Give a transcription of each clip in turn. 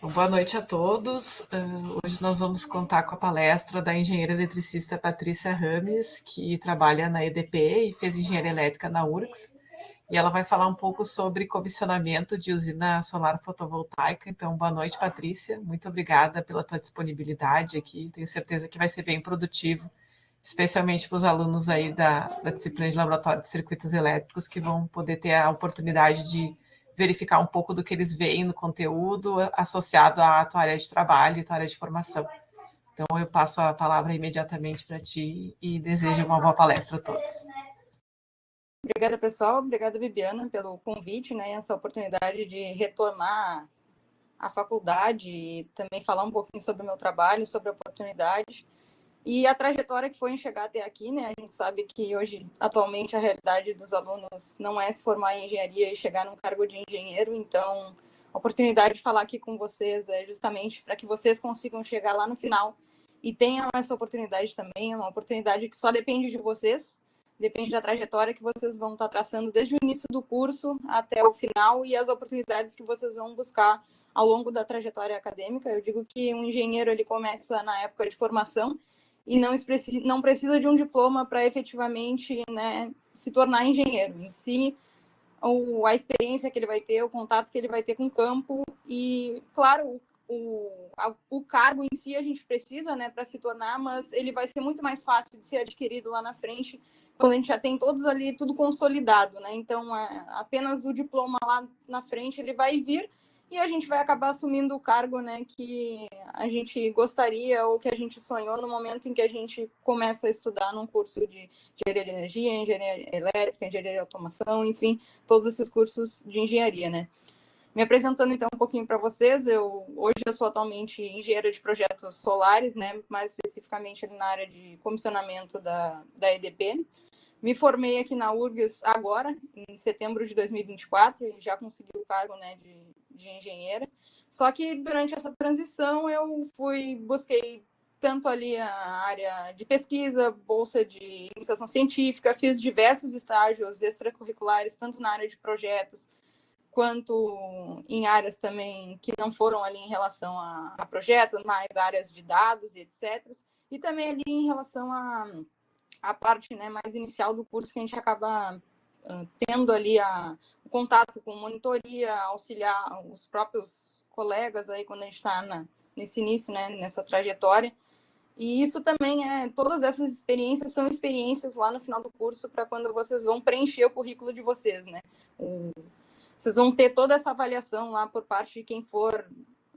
Boa noite a todos. Hoje nós vamos contar com a palestra da engenheira eletricista Patrícia Rames, que trabalha na EDP e fez engenharia elétrica na URGS. E ela vai falar um pouco sobre comissionamento de usina solar fotovoltaica. Então, boa noite, Patrícia. Muito obrigada pela tua disponibilidade aqui. Tenho certeza que vai ser bem produtivo, especialmente para os alunos aí da disciplina de laboratório de circuitos elétricos, que vão poder ter a oportunidade de verificar um pouco do que eles veem no conteúdo associado à tua área de trabalho e tua área de formação. Então, eu passo a palavra imediatamente para ti e desejo uma boa palestra a todos. Obrigada, pessoal. Obrigada, Bibiana, pelo convite, né? Essa oportunidade de retomar a faculdade e também falar um pouquinho sobre o meu trabalho, sobre a oportunidade e a trajetória que foi em chegar até aqui, né? A gente sabe que hoje, atualmente, a realidade dos alunos não é se formar em engenharia e chegar num cargo de engenheiro, então a oportunidade de falar aqui com vocês é justamente para que vocês consigam chegar lá no final e tenham essa oportunidade também, é uma oportunidade que só depende de vocês, depende da trajetória que vocês vão estar traçando desde o início do curso até o final e as oportunidades que vocês vão buscar ao longo da trajetória acadêmica. Eu digo que um engenheiro ele começa na época de formação e não precisa de um diploma para efetivamente, né, se tornar engenheiro. Em si, a experiência que ele vai ter, o contato que ele vai ter com o campo e, claro, o cargo em si a gente precisa, né, para se tornar, mas ele vai ser muito mais fácil de ser adquirido lá na frente, quando a gente já tem todos ali tudo consolidado, né? Então, apenas o diploma lá na frente ele vai vir e a gente vai acabar assumindo o cargo, né, que a gente gostaria ou que a gente sonhou no momento em que a gente começa a estudar num curso de engenharia de energia, engenharia elétrica, engenharia de automação, enfim, todos esses cursos de engenharia, né? Me apresentando então um pouquinho para vocês, hoje eu sou atualmente engenheira de projetos solares, né, mais especificamente ali na área de comissionamento da EDP. Me formei aqui na URGS agora, em setembro de 2024, e já consegui o cargo, né, de engenheira. Só que durante essa transição eu busquei tanto ali a área de pesquisa, bolsa de iniciação científica, fiz diversos estágios extracurriculares, tanto na área de projetos, quanto em áreas também que não foram ali em relação a projetos, mas áreas de dados e etc. E também ali em relação a parte, né, mais inicial do curso, que a gente acaba tendo ali o contato com monitoria, auxiliar os próprios colegas aí quando a gente está nesse início, né, nessa trajetória. E isso também todas essas experiências são experiências lá no final do curso para quando vocês vão preencher o currículo de vocês, né? Vocês vão ter toda essa avaliação lá por parte de quem for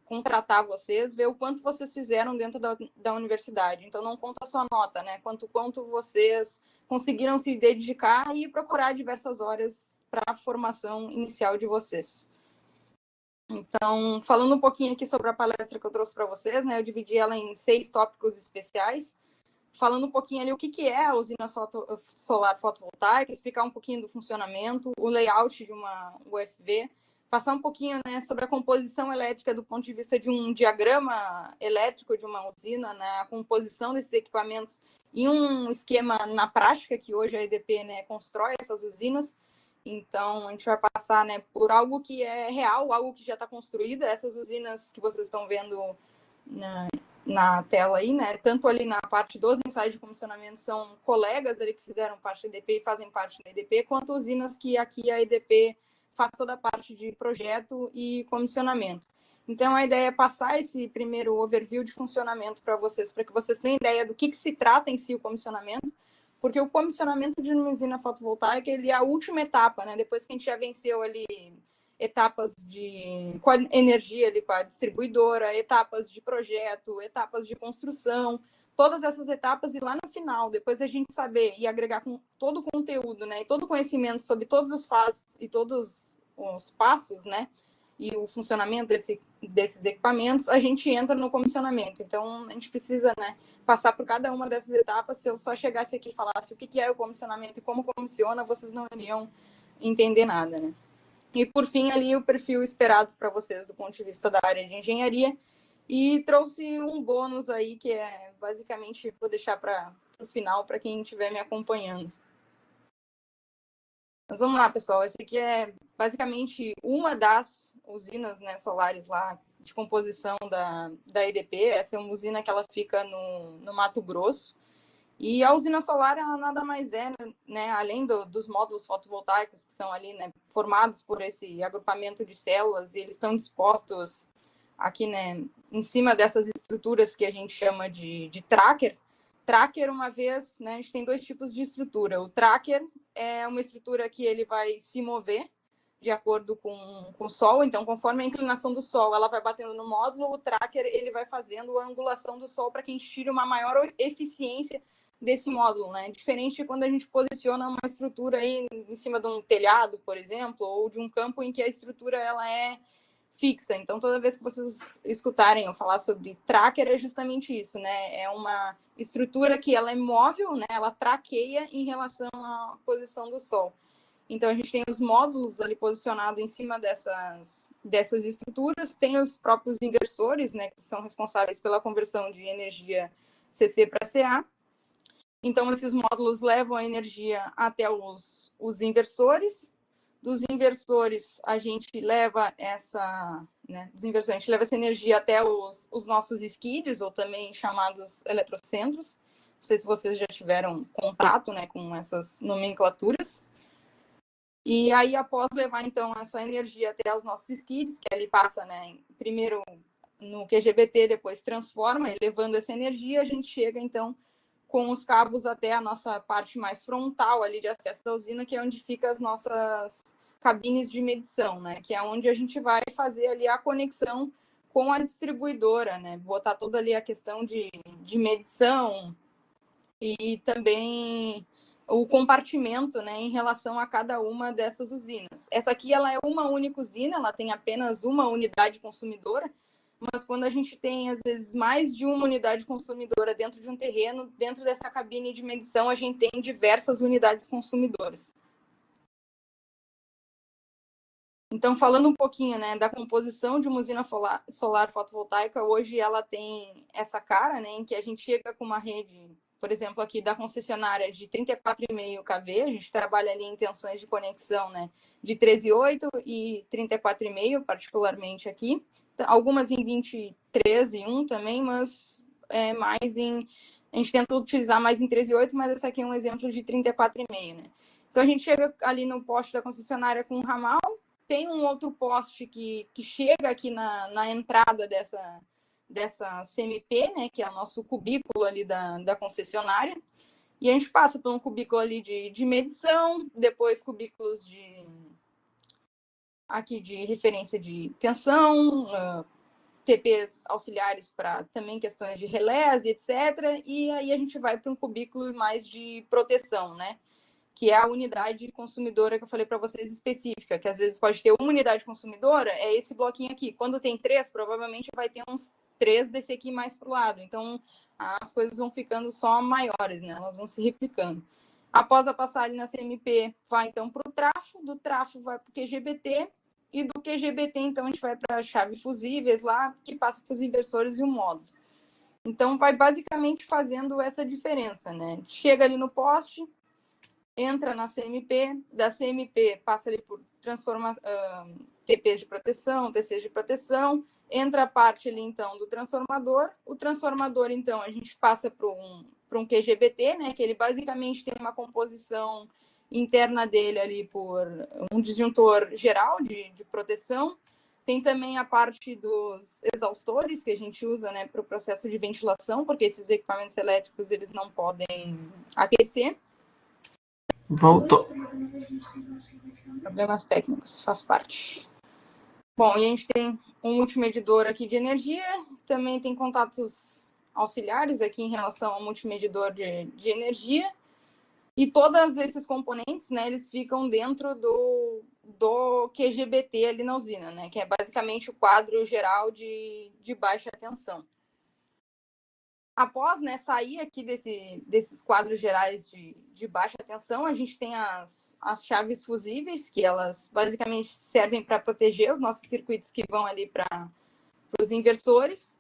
contratar vocês, ver o quanto vocês fizeram dentro da universidade. Então, não conta só a nota, né? Quanto vocês conseguiram se dedicar e procurar diversas horas para a formação inicial de vocês. Então, falando um pouquinho aqui sobre a palestra que eu trouxe para vocês, né? Eu dividi ela em 6 tópicos especiais, falando um pouquinho ali o que é a usina solar fotovoltaica, explicar um pouquinho do funcionamento, o layout de uma UFV, passar um pouquinho, né, sobre a composição elétrica do ponto de vista de um diagrama elétrico de uma usina, né, a composição desses equipamentos e um esquema na prática que hoje a EDP, né, constrói essas usinas. Então, a gente vai passar, né, por algo que é real, algo que já está construído. Essas usinas que vocês estão vendo na tela aí, né? Tanto ali na parte dos ensaios de comissionamento são colegas ali que fizeram parte da EDP e fazem parte da EDP, quanto usinas que aqui a EDP faz toda a parte de projeto e comissionamento. Então, a ideia é passar esse primeiro overview de funcionamento para que vocês tenham ideia do que se trata em si o comissionamento, porque o comissionamento de uma usina fotovoltaica ele é a última etapa, né? Depois que a gente já venceu ali etapas com a energia ali, com a distribuidora, etapas de projeto, etapas de construção, todas essas etapas e lá no final, depois a gente saber e agregar com todo o conteúdo, né, e todo o conhecimento sobre todas as fases e todos os passos, né, e o funcionamento desses equipamentos, a gente entra no comissionamento. Então, a gente precisa, né, passar por cada uma dessas etapas. Se eu só chegasse aqui e falasse o que é o comissionamento e como comissiona, vocês não iriam entender nada, né? E, por fim, ali o perfil esperado para vocês do ponto de vista da área de engenharia. E trouxe um bônus aí, que é basicamente, vou deixar para o final, para quem estiver me acompanhando. Mas vamos lá, pessoal. Esse aqui é basicamente uma das usinas, né, solares lá de composição da EDP. Essa é uma usina que ela fica no Mato Grosso. E a usina solar, ela nada mais é, né, além dos módulos fotovoltaicos que são ali, né, formados por esse agrupamento de células, e eles estão dispostos aqui, né, em cima dessas estruturas que a gente chama de tracker. Tracker, uma vez, né, a gente tem dois tipos de estrutura. O tracker é uma estrutura que ele vai se mover de acordo com o Sol. Então, conforme a inclinação do Sol, ela vai batendo no módulo, o tracker ele vai fazendo a angulação do Sol para que a gente tire uma maior eficiência desse módulo, né? Diferente de quando a gente posiciona uma estrutura aí em cima de um telhado, por exemplo, ou de um campo em que a estrutura ela é fixa. Então, toda vez que vocês escutarem eu falar sobre tracker, é justamente isso, né? É uma estrutura que ela é móvel, né? Ela traqueia em relação à posição do Sol. Então, a gente tem os módulos ali posicionados em cima dessas estruturas, tem os próprios inversores, né? Que são responsáveis pela conversão de energia CC para CA. Então, esses módulos levam a energia até os inversores. Dos inversores, a gente leva essa, né, dos inversores, a gente leva essa energia até os nossos skids, ou também chamados eletrocentros. Não sei se vocês já tiveram contato, né, com essas nomenclaturas. E aí, após levar, então, essa energia até os nossos skids, que ali passa, né, primeiro no QGBT, depois transforma, e levando essa energia, a gente chega, então, com os cabos até a nossa parte mais frontal ali de acesso da usina, que é onde ficam as nossas cabines de medição, né? Que é onde a gente vai fazer ali a conexão com a distribuidora, né? Botar toda ali a questão de medição e também o compartimento, né, em relação a cada uma dessas usinas. Essa aqui ela é uma única usina, ela tem apenas uma unidade consumidora, mas quando a gente tem, às vezes, mais de uma unidade consumidora dentro de um terreno, dentro dessa cabine de medição, a gente tem diversas unidades consumidoras. Então, falando um pouquinho, né, da composição de uma usina solar fotovoltaica, hoje ela tem essa cara, né, em que a gente chega com uma rede, por exemplo, aqui da concessionária de 34,5 kV, a gente trabalha ali em tensões de conexão, né, de 13,8 e 34,5, particularmente aqui. Algumas em 23,1 também, mas mais em... A gente tenta utilizar mais em 13,8, mas esse aqui é um exemplo de 34,5, né? Então, a gente chega ali no poste da concessionária com um ramal, tem um outro poste que chega aqui na entrada dessa CMP, né, que é o nosso cubículo ali da concessionária, e a gente passa por um cubículo ali de medição, depois cubículos aqui de referência de tensão, TPs auxiliares para também questões de relés, etc. E aí a gente vai para um cubículo mais de proteção, né? Que é a unidade consumidora que eu falei para vocês específica, que às vezes pode ter uma unidade consumidora, é esse bloquinho aqui. Quando tem 3, provavelmente vai ter uns 3 desse aqui mais para o lado. Então, as coisas vão ficando só maiores, né? Elas vão se replicando. Após a passagem na CMP, vai então para o trafo, do trafo vai para o QGBT, e do QGBT, então, a gente vai para a chave fusíveis lá, que passa para os inversores e o módulo. Então, vai basicamente fazendo essa diferença, né? Chega ali no poste, entra na CMP, da CMP passa ali por TPs de proteção, TCs de proteção, entra a parte ali, então, do transformador. O transformador, então, a gente passa para um QGBT, né, que ele basicamente tem uma composição interna dele ali por um disjuntor geral de proteção. Tem também a parte dos exaustores, que a gente usa, né, para o processo de ventilação, porque esses equipamentos elétricos, eles não podem aquecer. Voltou. Problemas técnicos, faz parte. Bom, e a gente tem um multimedidor aqui de energia, também tem contatos auxiliares aqui em relação ao multimedidor de energia, e todos esses componentes, né, eles ficam dentro do QGBT ali na usina, né, que é basicamente o quadro geral de baixa tensão. Após, né, sair aqui desses quadros gerais de baixa tensão, a gente tem as chaves fusíveis, que elas basicamente servem para proteger os nossos circuitos que vão ali para os inversores.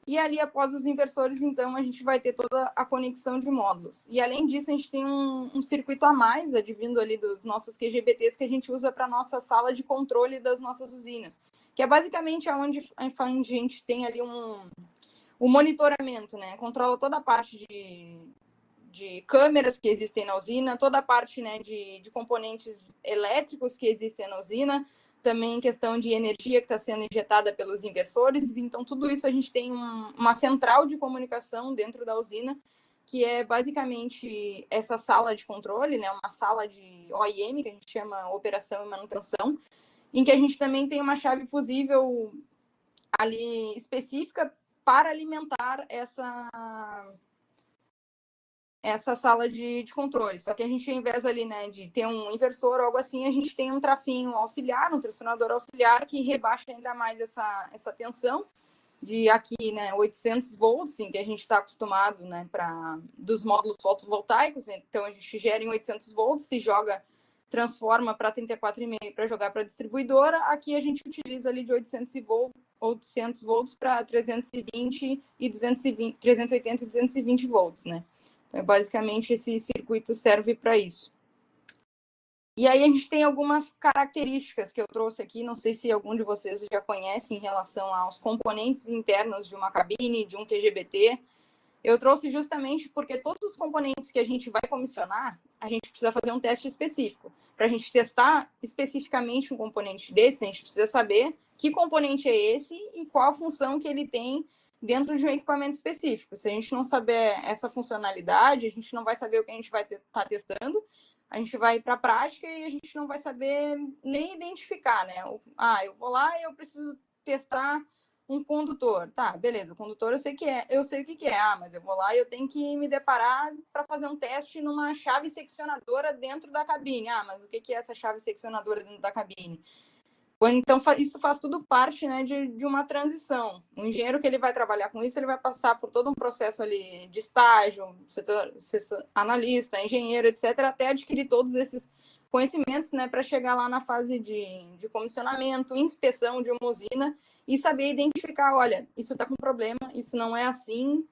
E ali, após os inversores, então, a gente vai ter toda a conexão de módulos. E, além disso, a gente tem um circuito a mais, advindo ali dos nossos QGBTs, que a gente usa para a nossa sala de controle das nossas usinas, que é basicamente onde a gente tem ali o monitoramento, né? Controla toda a parte de câmeras que existem na usina, toda a parte, né, de componentes elétricos que existem na usina, também questão de energia que está sendo injetada pelos inversores. Então, tudo isso a gente tem uma central de comunicação dentro da usina, que é basicamente essa sala de controle, né, uma sala de OIM, que a gente chama Operação e Manutenção, em que a gente também tem uma chave fusível ali específica para alimentar essa sala de controle. Só que a gente, ao invés ali, né, de ter um inversor ou algo assim, a gente tem um trafinho auxiliar, um tracionador auxiliar, que rebaixa ainda mais essa tensão de aqui, né, 800 volts, em que a gente está acostumado, né, dos módulos fotovoltaicos. Então, a gente gera em 800 volts, se joga, transforma para 34,5 para jogar para a distribuidora. Aqui a gente utiliza ali de 800 volts para 320 e 220, 380 e 220 volts, né? Então, basicamente, esse circuito serve para isso. E aí a gente tem algumas características que eu trouxe aqui, não sei se algum de vocês já conhece em relação aos componentes internos de uma cabine, de um QGBT. Eu trouxe justamente porque todos os componentes que a gente vai comissionar, a gente precisa fazer um teste específico. Para a gente testar especificamente um componente desse, a gente precisa saber que componente é esse e qual a função que ele tem dentro de um equipamento específico. Se a gente não saber essa funcionalidade, a gente não vai saber o que a gente vai estar testando, a gente vai para a prática e a gente não vai saber nem identificar, né? Eu vou lá e eu preciso testar um condutor. Tá, beleza, o condutor eu sei o que é. Mas eu vou lá e eu tenho que me deparar para fazer um teste numa chave seccionadora dentro da cabine. Mas o que é essa chave seccionadora dentro da cabine? Então, isso faz tudo parte, né, de uma transição. O engenheiro que ele vai trabalhar com isso, ele vai passar por todo um processo ali de estágio, setor analista, engenheiro, etc., até adquirir todos esses conhecimentos, né, para chegar lá na fase de comissionamento, inspeção de uma usina e saber identificar, olha, isso está com problema, isso não é assim,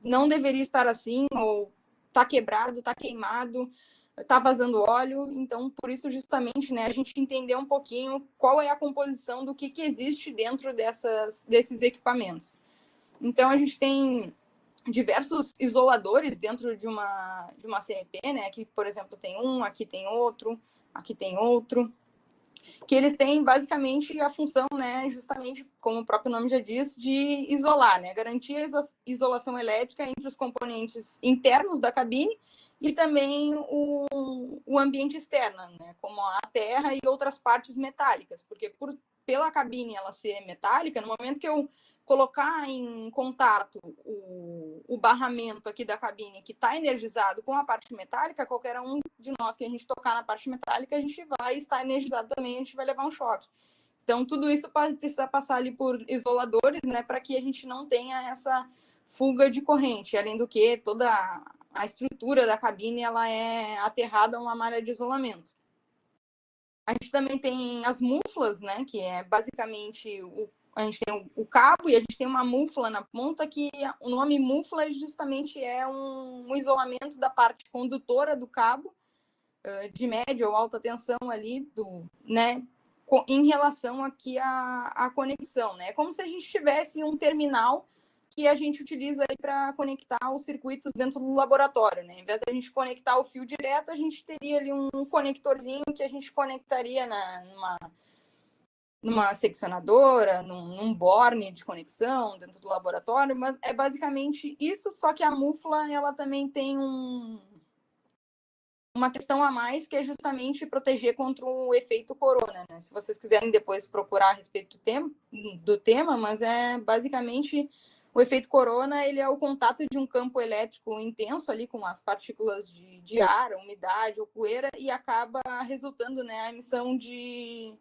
não deveria estar assim, ou está quebrado, está queimado, está vazando óleo. Então, por isso, justamente, né, a gente entender um pouquinho qual é a composição do que existe dentro desses equipamentos. Então, a gente tem diversos isoladores dentro de uma CMP, né? Aqui, por exemplo, tem um, aqui tem outro, que eles têm basicamente a função, né, justamente como o próprio nome já diz, de isolar, né, garantir a isolação elétrica entre os componentes internos da cabine e também o ambiente externo, né, como a terra e outras partes metálicas, porque pela cabine ela ser metálica, no momento que eu colocar em contato o barramento aqui da cabine que está energizado com a parte metálica, qualquer um de nós que a gente tocar na parte metálica, a gente vai estar energizado também, a gente vai levar um choque. Então, tudo isso precisa passar ali por isoladores, né, para que a gente não tenha essa fuga de corrente. Além do que, toda a estrutura da cabine ela é aterrada a uma malha de isolamento. A gente também tem as muflas, né, que é basicamente a gente tem o cabo e a gente tem uma mufla na ponta, que o nome mufla justamente é um isolamento da parte condutora do cabo, de média ou alta tensão ali, né, em relação aqui à conexão, né? É como se a gente tivesse um terminal que a gente utiliza aí para conectar os circuitos dentro do laboratório, né? Em vez de a gente conectar o fio direto, a gente teria ali um conectorzinho que a gente conectaria numa seccionadora, num borne de conexão dentro do laboratório, mas é basicamente isso, só que a mufla, ela também tem uma questão a mais, que é justamente proteger contra o efeito corona, né? Se vocês quiserem depois procurar a respeito do tema, mas é basicamente o efeito corona, ele é o contato de um campo elétrico intenso ali com as partículas de ar, umidade ou poeira, e acaba resultando, né, a emissão de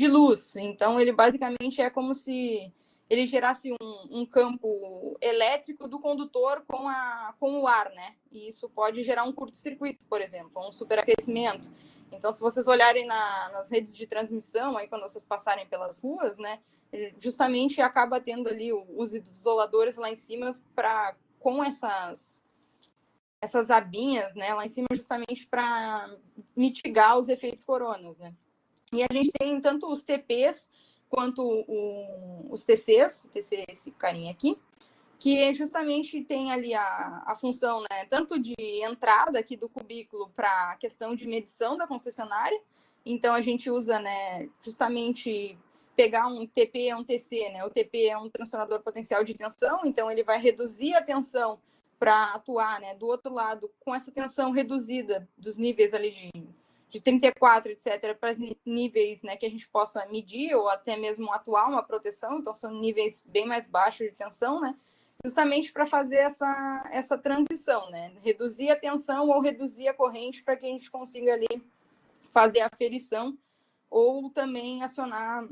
luz. Então, ele basicamente é como se ele gerasse um campo elétrico do condutor com o ar, né? E isso pode gerar um curto-circuito, por exemplo, um superaquecimento. Então, se vocês olharem nas redes de transmissão, aí quando vocês passarem pelas ruas, né, justamente acaba tendo ali os isoladores lá em cima com essas abinhas, né, lá em cima, justamente para mitigar os efeitos coronas, né? E a gente tem tanto os TPs quanto os TCs, o TC esse carinha aqui, que justamente tem ali a função, né, tanto de entrada aqui do cubículo para a questão de medição da concessionária. Então, a gente usa, né, justamente pegar um TP, um TC, né? O TP é um transformador potencial de tensão, então ele vai reduzir a tensão para atuar, né, do outro lado, com essa tensão reduzida dos níveis ali de 34, etc., para níveis, né, que a gente possa medir ou até mesmo atuar uma proteção. Então, são níveis bem mais baixos de tensão, né? Justamente para fazer essa transição, né? Reduzir a tensão ou reduzir a corrente para que a gente consiga ali fazer a aferição ou também acionar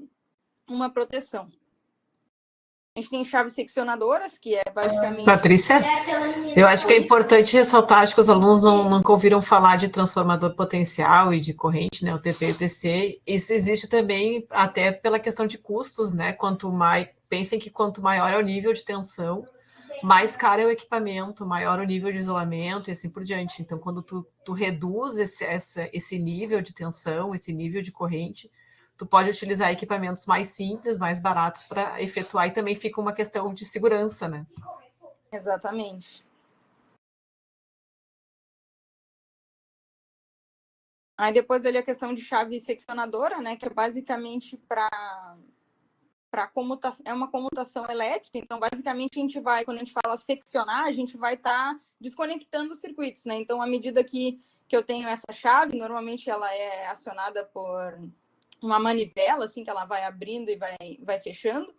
uma proteção. A gente tem chaves seccionadoras, que é basicamente... Patrícia, eu acho que é importante ressaltar, acho que os alunos nunca ouviram falar de transformador potencial e de corrente, né, o TP e o TC. Isso existe também até pela questão de custos, né? Pensem que quanto maior é o nível de tensão, mais caro é o equipamento, maior o nível de isolamento e assim por diante. Então, quando tu reduz esse nível de tensão, esse nível de corrente, tu pode utilizar equipamentos mais simples, mais baratos para efetuar, e também fica uma questão de segurança, né? Exatamente. Aí depois ali a questão de chave seccionadora, né, que é basicamente para comutação, é uma comutação elétrica. Então, basicamente, quando a gente fala seccionar, a gente vai estar desconectando os circuitos, né? Então, à medida que eu tenho essa chave, normalmente ela é acionada por uma manivela, assim, que ela vai abrindo e vai fechando,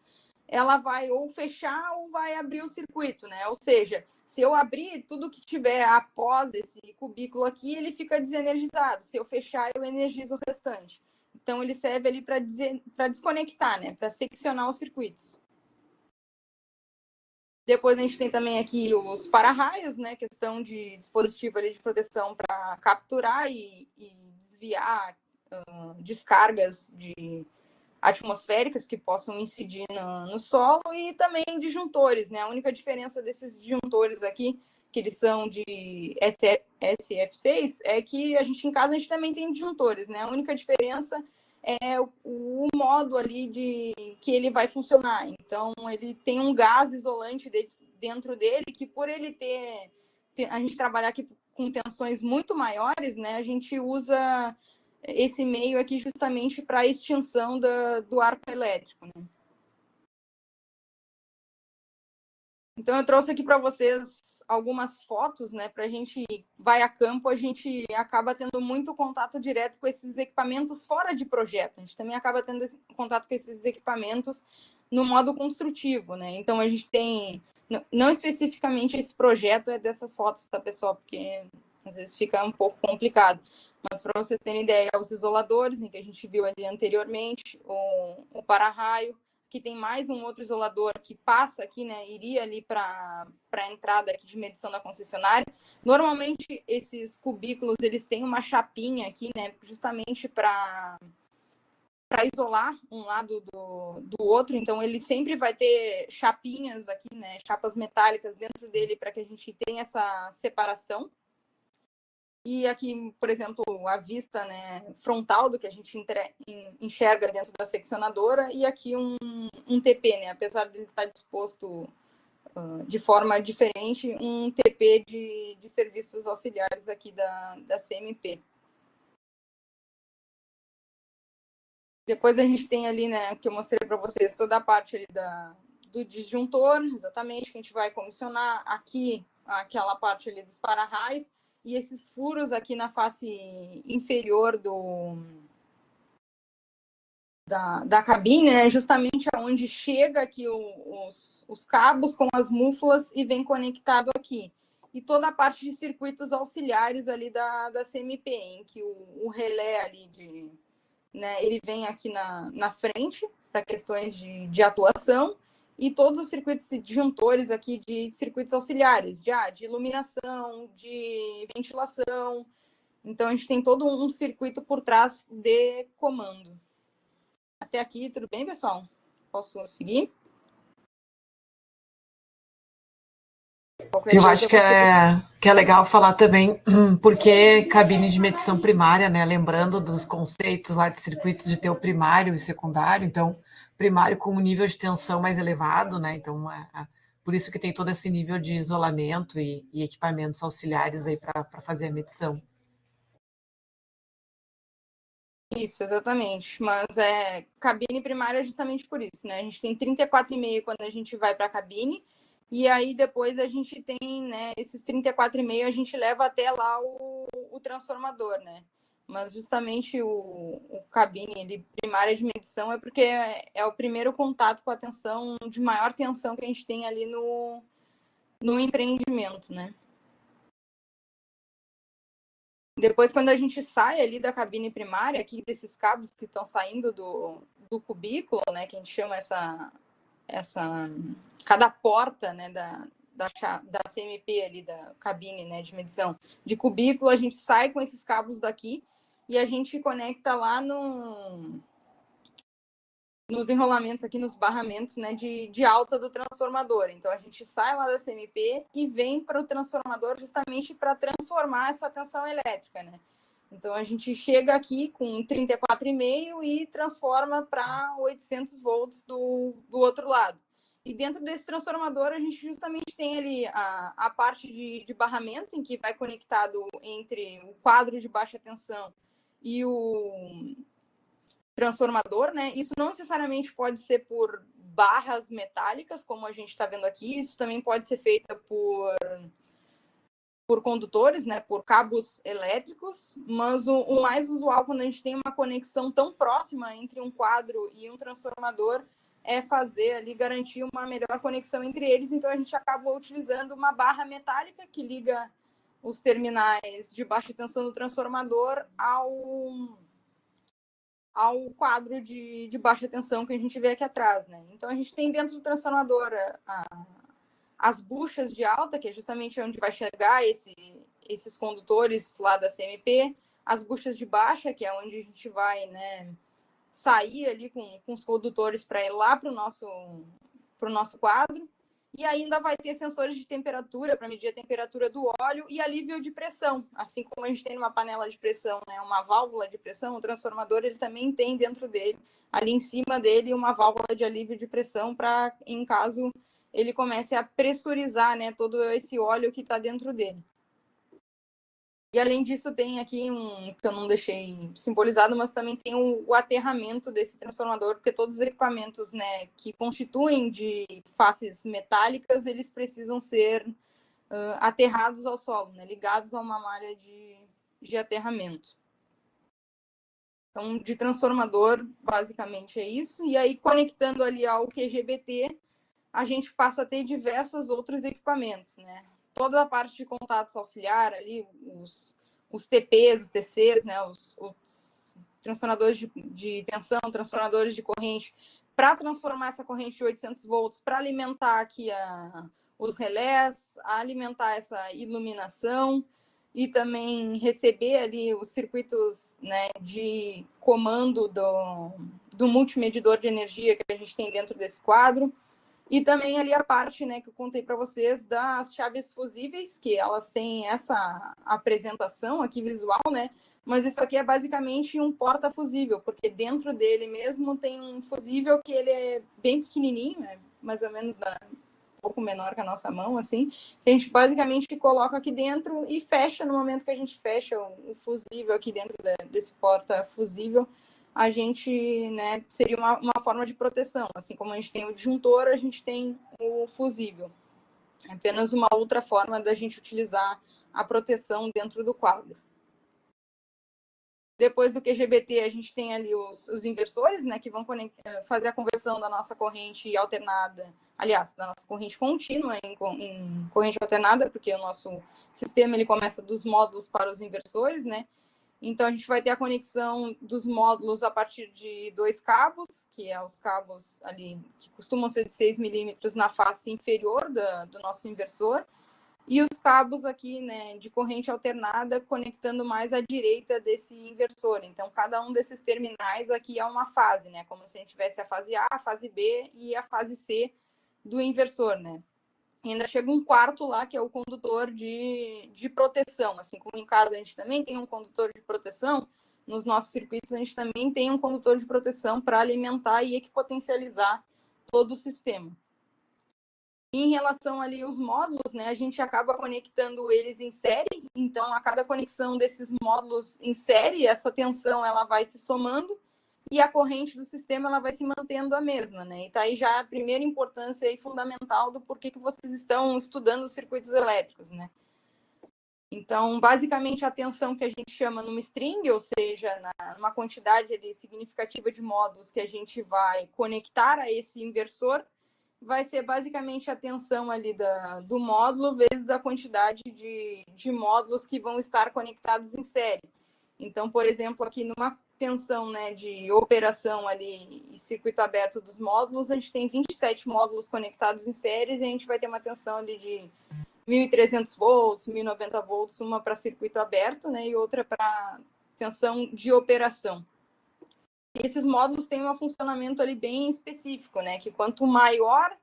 ela vai ou fechar ou vai abrir o circuito, né? Ou seja, se eu abrir, tudo que tiver após esse cubículo aqui, ele fica desenergizado. Se eu fechar, eu energizo o restante. Então, ele serve ali para desconectar, né? Para seccionar os circuitos. Depois a gente tem também aqui os para-raios, né? Questão de dispositivo ali de proteção para capturar e desviar descargas atmosféricas que possam incidir no solo, e também disjuntores, né? A única diferença desses disjuntores aqui, que eles são de SF6, é que em casa a gente também tem disjuntores, né? A única diferença é o modo ali que ele vai funcionar. Então, ele tem um gás isolante dentro dele, que por ele a gente trabalhar aqui com tensões muito maiores, né? A gente usa esse meio aqui justamente para a extinção do arco elétrico, né? Então, eu trouxe aqui para vocês algumas fotos, né? Para a gente vai a campo, a gente acaba tendo muito contato direto com esses equipamentos fora de projeto. A gente também acaba tendo contato com esses equipamentos no modo construtivo, né? Então, a gente tem, não especificamente esse projeto é dessas fotos, tá, pessoal? Porque às vezes fica um pouco complicado. Mas para vocês terem ideia, os isoladores, em que a gente viu ali anteriormente, o para-raio, que tem mais um outro isolador que passa aqui, né, iria ali para a entrada aqui de medição da concessionária. Normalmente, esses cubículos, eles têm uma chapinha aqui, né, justamente para isolar um lado do outro. Então, ele sempre vai ter chapinhas aqui, né, chapas metálicas dentro dele, para que a gente tenha essa separação. E aqui, por exemplo, a vista, né, frontal do que a gente enxerga dentro da seccionadora, e aqui um TP, né, apesar de ele estar disposto de forma diferente, um TP de serviços auxiliares aqui da CMP. Depois a gente tem ali, né, que eu mostrei para vocês, toda a parte ali do disjuntor, exatamente, que a gente vai comissionar aqui, aquela parte ali dos para-raios, e esses furos aqui na face inferior da cabine, né, justamente aonde chega aqui os cabos com as múfulas e vem conectado aqui. E toda a parte de circuitos auxiliares ali da CMP, em que o relé ali né, ele vem aqui na frente para questões de atuação, e todos os circuitos disjuntores aqui de circuitos auxiliares, de iluminação, de ventilação. Então, a gente tem todo um circuito por trás de comando. Até aqui, tudo bem, pessoal? Posso seguir? Eu acho que é legal falar também porque cabine de medição primária, né? Lembrando dos conceitos lá de circuitos de teu primário e secundário. Então, primário com um nível de tensão mais elevado, né? Então, por isso que tem todo esse nível de isolamento e equipamentos auxiliares aí para fazer a medição. Isso, exatamente. Mas cabine primária é justamente por isso, né? A gente tem 34,5 quando a gente vai para a cabine, e aí depois a gente tem, né, esses 34,5 a gente leva até lá o transformador, né? Mas justamente o cabine primária de medição é porque é o primeiro contato com a tensão de maior tensão que a gente tem ali no empreendimento, né? Depois, quando a gente sai ali da cabine primária, aqui desses cabos que estão saindo do cubículo, né, que a gente chama cada porta, né, da CMP ali, da cabine, né, de medição de cubículo, a gente sai com esses cabos daqui e a gente conecta lá nos enrolamentos aqui, nos barramentos, né, de alta do transformador. Então, a gente sai lá da CMP e vem para o transformador justamente para transformar essa tensão elétrica, né? Então, a gente chega aqui com 34,5 e transforma para 800 volts do outro lado. E dentro desse transformador, a gente justamente tem ali a parte de barramento, em que vai conectado entre o quadro de baixa tensão e o transformador, né? Isso não necessariamente pode ser por barras metálicas, como a gente está vendo aqui, isso também pode ser feita por condutores, né, por cabos elétricos, mas o mais usual quando a gente tem uma conexão tão próxima entre um quadro e um transformador é fazer ali, garantir uma melhor conexão entre eles, então a gente acaba utilizando uma barra metálica que liga os terminais de baixa tensão do transformador ao quadro de baixa tensão que a gente vê aqui atrás, né? Então a gente tem dentro do transformador as buchas de alta, que é justamente onde vai chegar esses condutores lá da CMP, as buchas de baixa, que é onde a gente vai, né, sair ali com os condutores para ir lá para o nosso quadro. E ainda vai ter sensores de temperatura para medir a temperatura do óleo e alívio de pressão. Assim como a gente tem numa panela de pressão, né, uma válvula de pressão, o transformador ele também tem dentro dele, ali em cima dele, uma válvula de alívio de pressão para, em caso ele comece a pressurizar, né, todo esse óleo que está dentro dele. E além disso, tem aqui que eu não deixei simbolizado, mas também tem o aterramento desse transformador, porque todos os equipamentos, né, que constituem de faces metálicas, eles precisam ser aterrados ao solo, né, ligados a uma malha de aterramento. Então, de transformador, basicamente é isso. E aí, conectando ali ao QGBT, a gente passa a ter diversos outros equipamentos, né? Toda a parte de contatos auxiliar ali, os TPs, os TCs, né? Os transformadores de tensão, transformadores de corrente, para transformar essa corrente de 800 volts, para alimentar aqui os relés, alimentar essa iluminação e também receber ali os circuitos, né, de comando do multimedidor de energia que a gente tem dentro desse quadro. E também ali a parte, né, que eu contei para vocês das chaves fusíveis, que elas têm essa apresentação aqui visual, né? Mas isso aqui é basicamente um porta-fusível, porque dentro dele mesmo tem um fusível que ele é bem pequenininho, né? Mais ou menos um pouco menor que a nossa mão, assim, que a gente basicamente coloca aqui dentro e fecha no momento que a gente fecha o fusível aqui dentro desse porta-fusível. A gente, né, seria uma forma de proteção. Assim como a gente tem o disjuntor, a gente tem o fusível. É apenas uma outra forma da gente utilizar a proteção dentro do quadro. Depois do QGBT, a gente tem ali os inversores, né, que vão fazer a conversão da nossa corrente alternada, aliás, da nossa corrente contínua em corrente alternada, porque o nosso sistema ele começa dos módulos para os inversores, né? Então, a gente vai ter a conexão dos módulos a partir de 2 cabos, que é os cabos ali que costumam ser de 6 milímetros na face inferior do nosso inversor, e os cabos aqui, né, de corrente alternada conectando mais à direita desse inversor. Então, cada um desses terminais aqui é uma fase, né, como se a gente tivesse a fase A, a fase B e a fase C do inversor, né. E ainda chega um quarto lá, que é o condutor de proteção. Assim como em casa a gente também tem um condutor de proteção, nos nossos circuitos, a gente também tem um condutor de proteção para alimentar e equipotencializar todo o sistema. Em relação ali aos módulos, né, a gente acaba conectando eles em série, então a cada conexão desses módulos em série, essa tensão ela vai se somando e a corrente do sistema ela vai se mantendo a mesma, né? E tá aí já a primeira importância e fundamental do porquê que vocês estão estudando os circuitos elétricos, né? Então, basicamente, a tensão que a gente chama numa string, ou seja, numa quantidade ali significativa de módulos que a gente vai conectar a esse inversor, vai ser basicamente a tensão ali do módulo vezes a quantidade de módulos que vão estar conectados em série. Então, por exemplo, aqui numa tensão, né, de operação ali e circuito aberto dos módulos, a gente tem 27 módulos conectados em séries e a gente vai ter uma tensão ali de 1.300 volts, 1.090 volts, uma para circuito aberto, né, e outra para tensão de operação. E esses módulos têm um funcionamento ali bem específico, né, que quanto maior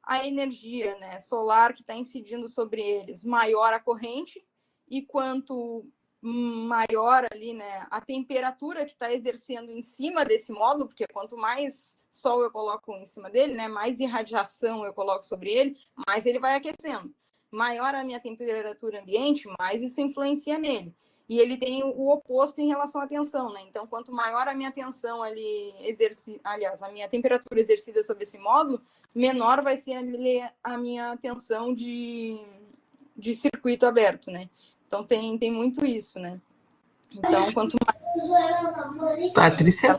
a energia, né, solar que está incidindo sobre eles, maior a corrente, e quanto maior ali, né, a temperatura que está exercendo em cima desse módulo, porque quanto mais sol eu coloco em cima dele, né, mais irradiação eu coloco sobre ele, mais ele vai aquecendo. Maior a minha temperatura ambiente, mais isso influencia nele. E ele tem o oposto em relação à tensão, né? Então, quanto maior a minha tensão ali, aliás, a minha temperatura exercida sobre esse módulo, menor vai ser a minha tensão de circuito aberto, né? Então, tem muito isso, né? Então, quanto mais... Patrícia?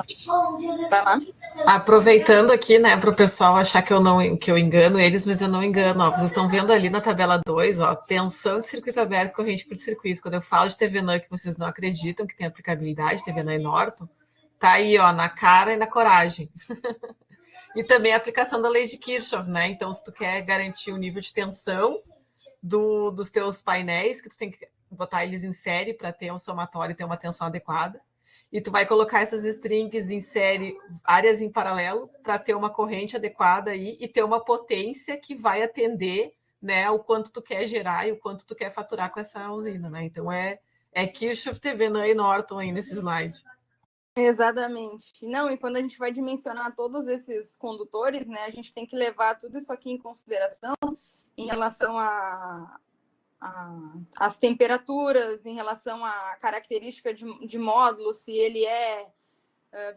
Vai lá. Aproveitando aqui, né, para o pessoal achar que eu engano eles, mas eu não engano. Ó, vocês estão vendo ali na tabela 2, ó, tensão de circuito aberto, corrente por circuito. Quando eu falo de TVNAN que vocês não acreditam que tem aplicabilidade, TVNAN e Norton, tá aí, ó, na cara e na coragem. E também a aplicação da lei de Kirchhoff, né? Então, se tu quer garantir o nível de tensão dos teus painéis, que tu tem que botar eles em série para ter um somatório e ter uma tensão adequada. E tu vai colocar essas strings em série, áreas em paralelo, para ter uma corrente adequada aí e ter uma potência que vai atender, né, o quanto tu quer gerar e o quanto tu quer faturar com essa usina, né? Então é Kirchhoff, TVNAN e Norton aí nesse slide. Exatamente. Não, e quando a gente vai dimensionar todos esses condutores, né, a gente tem que levar tudo isso aqui em consideração em relação as temperaturas, em relação à característica de módulo, se ele é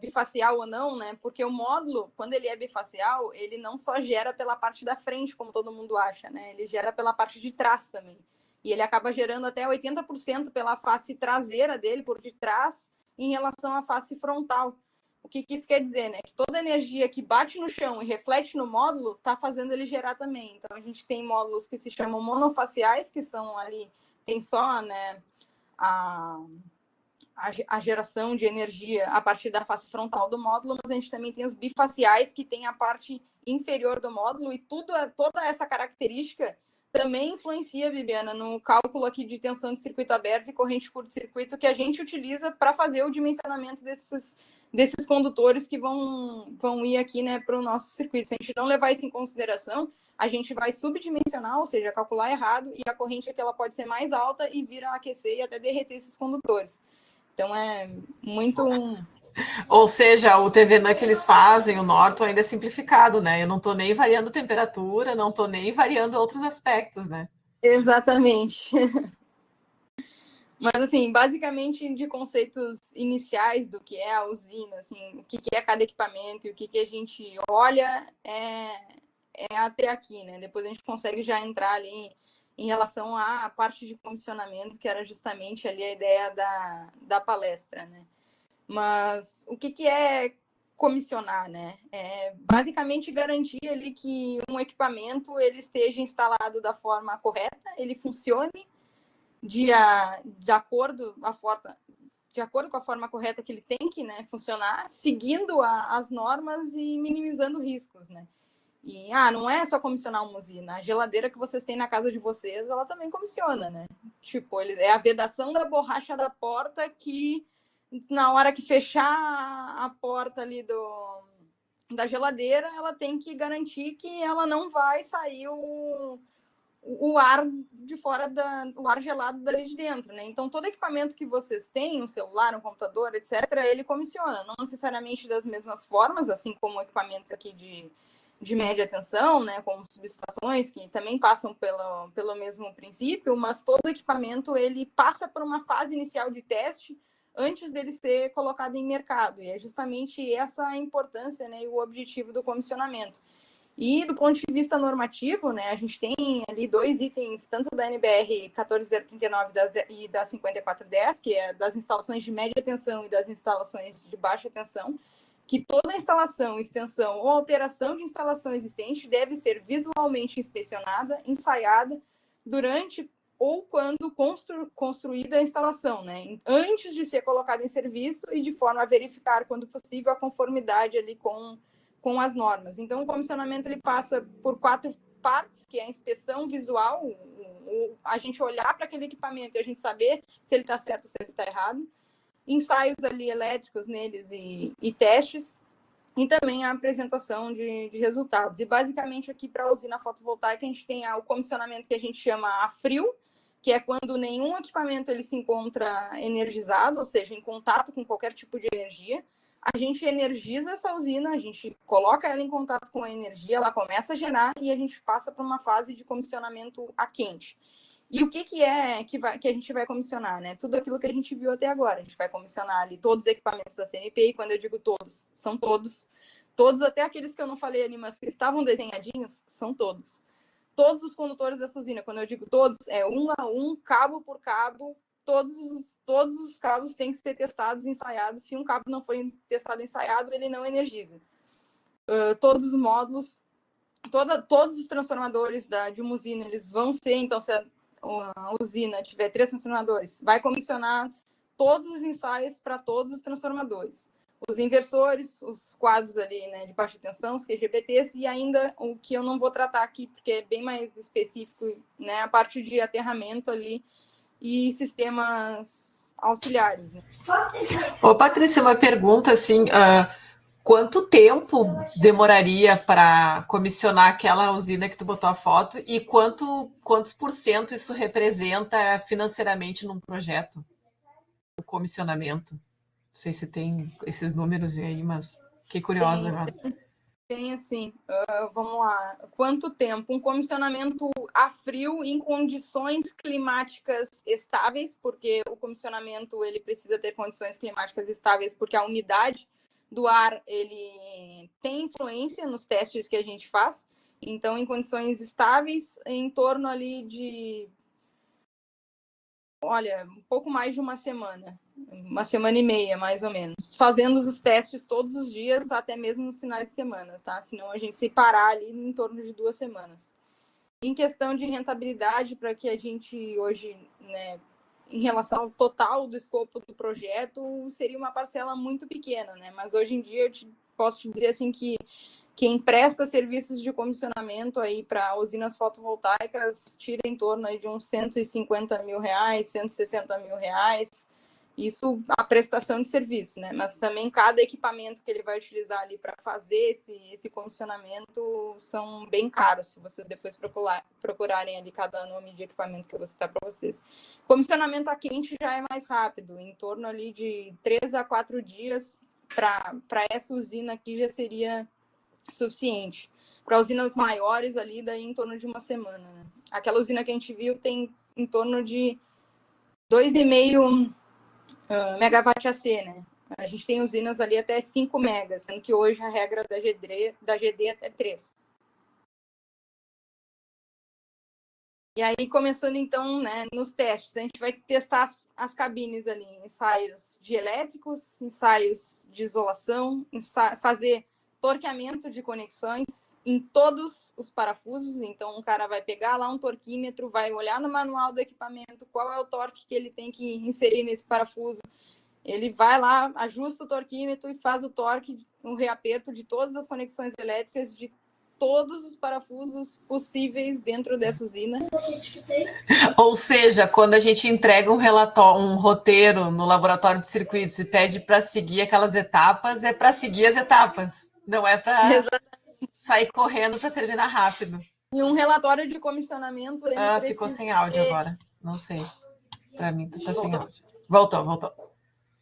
bifacial ou não, né? Porque o módulo, quando ele é bifacial, ele não só gera pela parte da frente, como todo mundo acha, né? Ele gera pela parte de trás também. E ele acaba gerando até 80% pela face traseira dele, por detrás, em relação à face frontal. O que isso quer dizer, né? Que toda energia que bate no chão e reflete no módulo está fazendo ele gerar também. Então, a gente tem módulos que se chamam monofaciais, que são ali, tem só, né, a geração de energia a partir da face frontal do módulo, mas a gente também tem os bifaciais, que tem a parte inferior do módulo, e toda essa característica também influencia, Bibiana, no cálculo aqui de tensão de circuito aberto e corrente curto-circuito que a gente utiliza para fazer o dimensionamento desses condutores que vão ir aqui, né, para o nosso circuito. Se a gente não levar isso em consideração, a gente vai subdimensionar, ou seja, calcular errado, e a corrente aqui ela pode ser mais alta e vir a aquecer e até derreter esses condutores. Então é muito. Ou seja, o TVNAN que eles fazem, o Norton, ainda é simplificado, né? Eu não estou nem variando temperatura, não estou nem variando outros aspectos, né? Exatamente. Mas, assim, basicamente, de conceitos iniciais do que é a usina, assim, o que é cada equipamento e o que a gente olha é até aqui, né? Depois a gente consegue já entrar ali em relação à parte de comissionamento, que era justamente ali a ideia da palestra, né? Mas o que é comissionar, né? É basicamente garantir ali que um equipamento ele esteja instalado da forma correta, ele funcione de acordo com a forma correta que ele tem que, né, funcionar, seguindo as normas e minimizando riscos, né? E não é só comissionar uma usina, a geladeira que vocês têm na casa de vocês, ela também comissiona, né? Tipo, é a vedação da borracha da porta que na hora que fechar a porta ali da geladeira, ela tem que garantir que ela não vai sair o ar de fora, o ar gelado dali de dentro, né? Então, todo equipamento que vocês têm, um celular, um computador, etc., ele comissiona, não necessariamente das mesmas formas, assim como equipamentos aqui de média tensão, né, como subestações, que também passam pelo mesmo princípio, mas todo equipamento, ele passa por uma fase inicial de teste antes dele ser colocado em mercado, e é justamente essa a importância, né, e o objetivo do comissionamento. E do ponto de vista normativo, né, a gente tem ali 2 itens, tanto da NBR 14039 e da 5410, que é das instalações de média tensão e das instalações de baixa tensão, que toda instalação, extensão ou alteração de instalação existente deve ser visualmente inspecionada, ensaiada durante ou quando construída a instalação, né, antes de ser colocada em serviço e de forma a verificar, quando possível, a conformidade ali com as normas. Então, o comissionamento ele passa por 4 partes, que é a inspeção visual, a gente olhar para aquele equipamento e a gente saber se ele está certo ou se ele está errado, ensaios ali elétricos neles e testes, e também a apresentação de resultados. E, basicamente, aqui para a usina fotovoltaica, a gente tem o comissionamento que a gente chama a frio, que é quando nenhum equipamento ele se encontra energizado, ou seja, em contato com qualquer tipo de energia. A gente energiza essa usina, a gente coloca ela em contato com a energia, ela começa a gerar e a gente passa para uma fase de comissionamento a quente. E o que é que a gente vai comissionar, né? Tudo aquilo que a gente viu até agora. A gente vai comissionar ali todos os equipamentos da CMP, e quando eu digo todos, são todos. Todos, até aqueles que eu não falei ali, mas que estavam desenhadinhos, são todos. Todos os condutores dessa usina, quando eu digo todos, é um a um, cabo por cabo, todos os cabos têm que ser testados e ensaiados. Se um cabo não for testado e ensaiado, ele não energiza. Todos os módulos, todos os transformadores de uma usina, eles vão ser, então, se a usina tiver 3 transformadores, vai comissionar todos os ensaios para todos os transformadores. Os inversores, os quadros ali, né, de baixa tensão, os QGBTs, e ainda o que eu não vou tratar aqui, porque é bem mais específico, né, a parte de aterramento ali e sistemas auxiliares. Né? Ô, Patrícia, uma pergunta assim, quanto tempo demoraria para comissionar aquela usina que tu botou a foto e quantos por cento isso representa financeiramente num projeto? O comissionamento. Não sei se tem esses números aí, mas fiquei curiosa agora. Tem assim, vamos lá, quanto tempo? Um comissionamento a frio em condições climáticas estáveis, porque o comissionamento ele precisa ter condições climáticas estáveis, porque a umidade do ar ele tem influência nos testes que a gente faz. Então, em condições estáveis, em torno ali de, olha, um pouco mais de uma semana e meia, mais ou menos, fazendo os testes todos os dias, até mesmo nos finais de semana, tá? Senão a gente se parar ali em torno de 2 semanas. Em questão de rentabilidade, para que a gente hoje, né, em relação ao total do escopo do projeto, seria uma parcela muito pequena, né? Mas hoje em dia eu posso te dizer assim que quem presta serviços de comissionamento aí para usinas fotovoltaicas tira em torno aí de uns R$150 mil, R$160 mil. Isso a prestação de serviço, né? Mas também cada equipamento que ele vai utilizar ali para fazer esse comissionamento são bem caros, se vocês depois procurarem ali cada nome de equipamento que eu vou citar para vocês. Comissionamento a quente já é mais rápido, em torno ali de 3 a 4 dias para essa usina aqui já seria suficiente. Para usinas maiores ali, daí em torno de uma semana. Né? Aquela usina que a gente viu tem em torno de 2,5 megawatt AC, né? A gente tem usinas ali até 5 megas, sendo que hoje a regra da GD é 3. E aí, começando então, né, nos testes, a gente vai testar as cabines ali, ensaios de elétricos, ensaios de isolação, fazer torqueamento de conexões em todos os parafusos. Então, o cara vai pegar lá um torquímetro, vai olhar no manual do equipamento qual é o torque que ele tem que inserir nesse parafuso. Ele vai lá, ajusta o torquímetro e faz o torque, um reaperto de todas as conexões elétricas de todos os parafusos possíveis dentro dessa usina. Ou seja, quando a gente entrega um roteiro no laboratório de circuitos e pede para seguir aquelas etapas, é para seguir as etapas, não é para sair correndo para terminar rápido. E um relatório de comissionamento, ele precisa... Ficou sem áudio agora. Não sei. Para mim, tu tá sem Voltou? áudio. Voltou.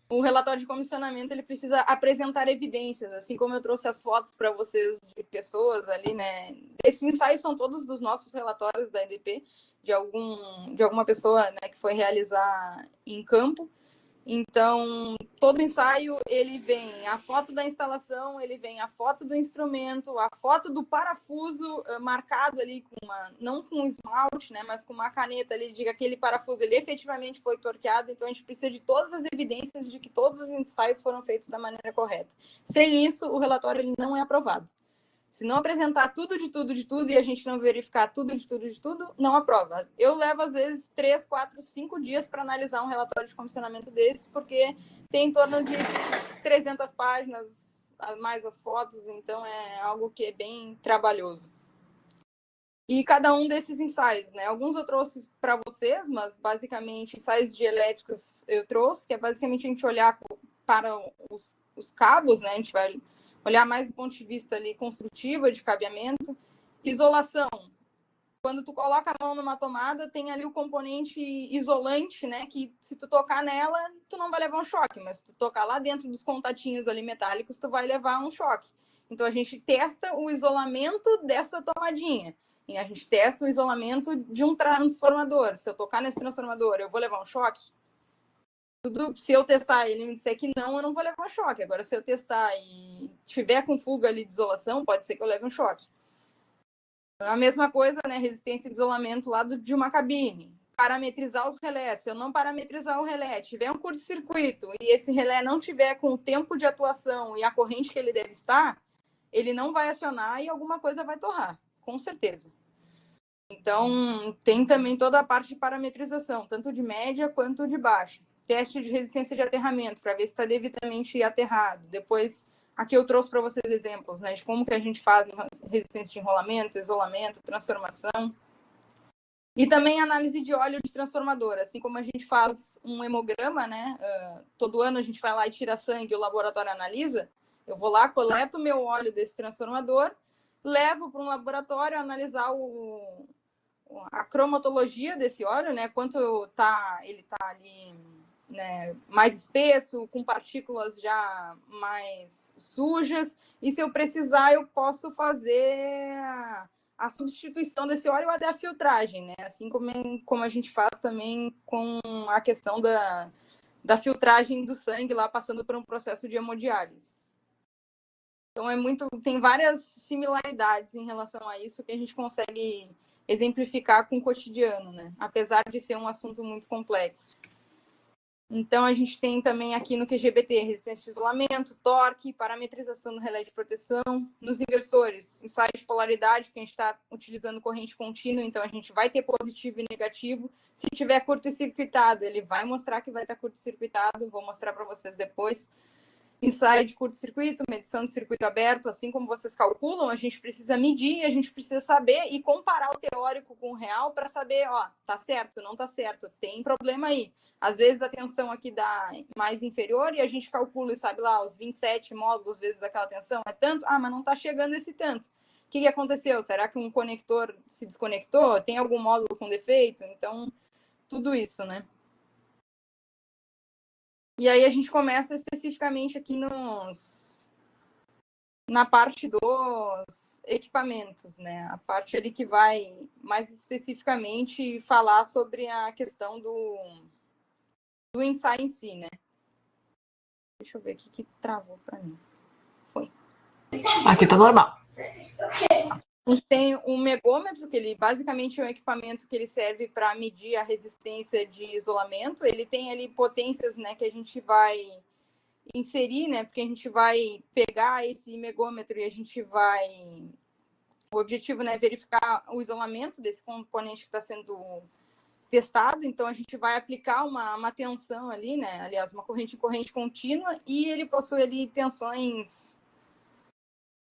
O relatório de comissionamento, ele precisa apresentar evidências, assim como eu trouxe as fotos para vocês de pessoas ali, né? Esses ensaios são todos dos nossos relatórios da EDP, de alguma pessoa, né, que foi realizar em campo. Então, todo ensaio, ele vem a foto da instalação, ele vem a foto do instrumento, a foto do parafuso marcado ali, não com esmalte, né, mas com uma caneta ali, diga que aquele parafuso ele efetivamente foi torqueado. Então, a gente precisa de todas as evidências de que todos os ensaios foram feitos da maneira correta. Sem isso, o relatório ele não é aprovado. Se não apresentar tudo de tudo e a gente não verificar tudo de tudo, não aprova. Eu levo, às vezes, 3, 4, 5 dias para analisar um relatório de comissionamento desse, porque tem em torno de 300 páginas, mais as fotos, então é algo que é bem trabalhoso. E cada um desses ensaios, né? Alguns eu trouxe para vocês, mas basicamente ensaios de elétricos eu trouxe, que é basicamente a gente olhar para os cabos, né? A gente vai olhar mais do ponto de vista ali construtivo, de cabeamento. Isolação. Quando tu coloca a mão numa tomada, tem ali o componente isolante, né? Que se tu tocar nela, tu não vai levar um choque, mas se tu tocar lá dentro dos contatinhos ali metálicos, tu vai levar um choque. Então a gente testa o isolamento dessa tomadinha. E a gente testa o isolamento de um transformador. Se eu tocar nesse transformador, eu vou levar um choque? Se eu testar e ele me disser que não, eu não vou levar um choque. Agora, se eu testar e tiver com fuga ali de isolação, pode ser que eu leve um choque. A mesma coisa, né? Resistência de isolamento lá de uma cabine. Parametrizar os relés. Se eu não parametrizar o relé, tiver um curto-circuito e esse relé não tiver com o tempo de atuação e a corrente que ele deve estar, ele não vai acionar e alguma coisa vai torrar, com certeza. Então, tem também toda a parte de parametrização, tanto de média quanto de baixa. Teste de resistência de aterramento, para ver se está devidamente aterrado. Depois, aqui eu trouxe para vocês exemplos, né, de como que a gente faz resistência de enrolamento, isolamento, transformação. E também análise de óleo de transformador, assim como a gente faz um hemograma, né? Todo ano a gente vai lá e tira sangue e o laboratório analisa. Eu vou lá, coleto o meu óleo desse transformador, levo para um laboratório analisar a cromatologia desse óleo, né? Quanto ele tá ali, né, mais espesso, com partículas já mais sujas. E se eu precisar, eu posso fazer a substituição desse óleo ou até a filtragem, né? Assim como a gente faz também com a questão da filtragem do sangue lá, passando por um processo de hemodiálise. Então, tem várias similaridades em relação a isso que a gente consegue exemplificar com o cotidiano, né? Apesar de ser um assunto muito complexo. Então, a gente tem também aqui no QGBT resistência de isolamento, torque, parametrização do relé de proteção. Nos inversores, ensaio de polaridade, porque a gente está utilizando corrente contínua, então a gente vai ter positivo e negativo. Se tiver curto-circuitado, ele vai mostrar que vai estar curto-circuitado, vou mostrar para vocês depois. Ensaio de curto-circuito, medição de circuito aberto, assim como vocês calculam, a gente precisa medir, a gente precisa saber e comparar o teórico com o real para saber, ó, tá certo, não tá certo, tem problema aí. Às vezes a tensão aqui dá mais inferior e a gente calcula e sabe lá, os 27 módulos vezes aquela tensão é tanto, mas não tá chegando esse tanto. O que aconteceu? Será que um conector se desconectou? Tem algum módulo com defeito? Então, tudo isso, né? E aí a gente começa especificamente aqui na parte dos equipamentos, né? A parte ali que vai mais especificamente falar sobre a questão do ensaio em si, né? Deixa eu ver aqui que travou para mim. Foi. Aqui tá normal. A gente tem um megômetro, que ele basicamente é um equipamento que ele serve para medir a resistência de isolamento. Ele tem ali potências, né, que a gente vai inserir, né, porque a gente vai pegar esse megômetro e a gente vai... O objetivo, né, é verificar o isolamento desse componente que está sendo testado. Então, a gente vai aplicar uma tensão ali, né, aliás, uma corrente contínua, e ele possui ali tensões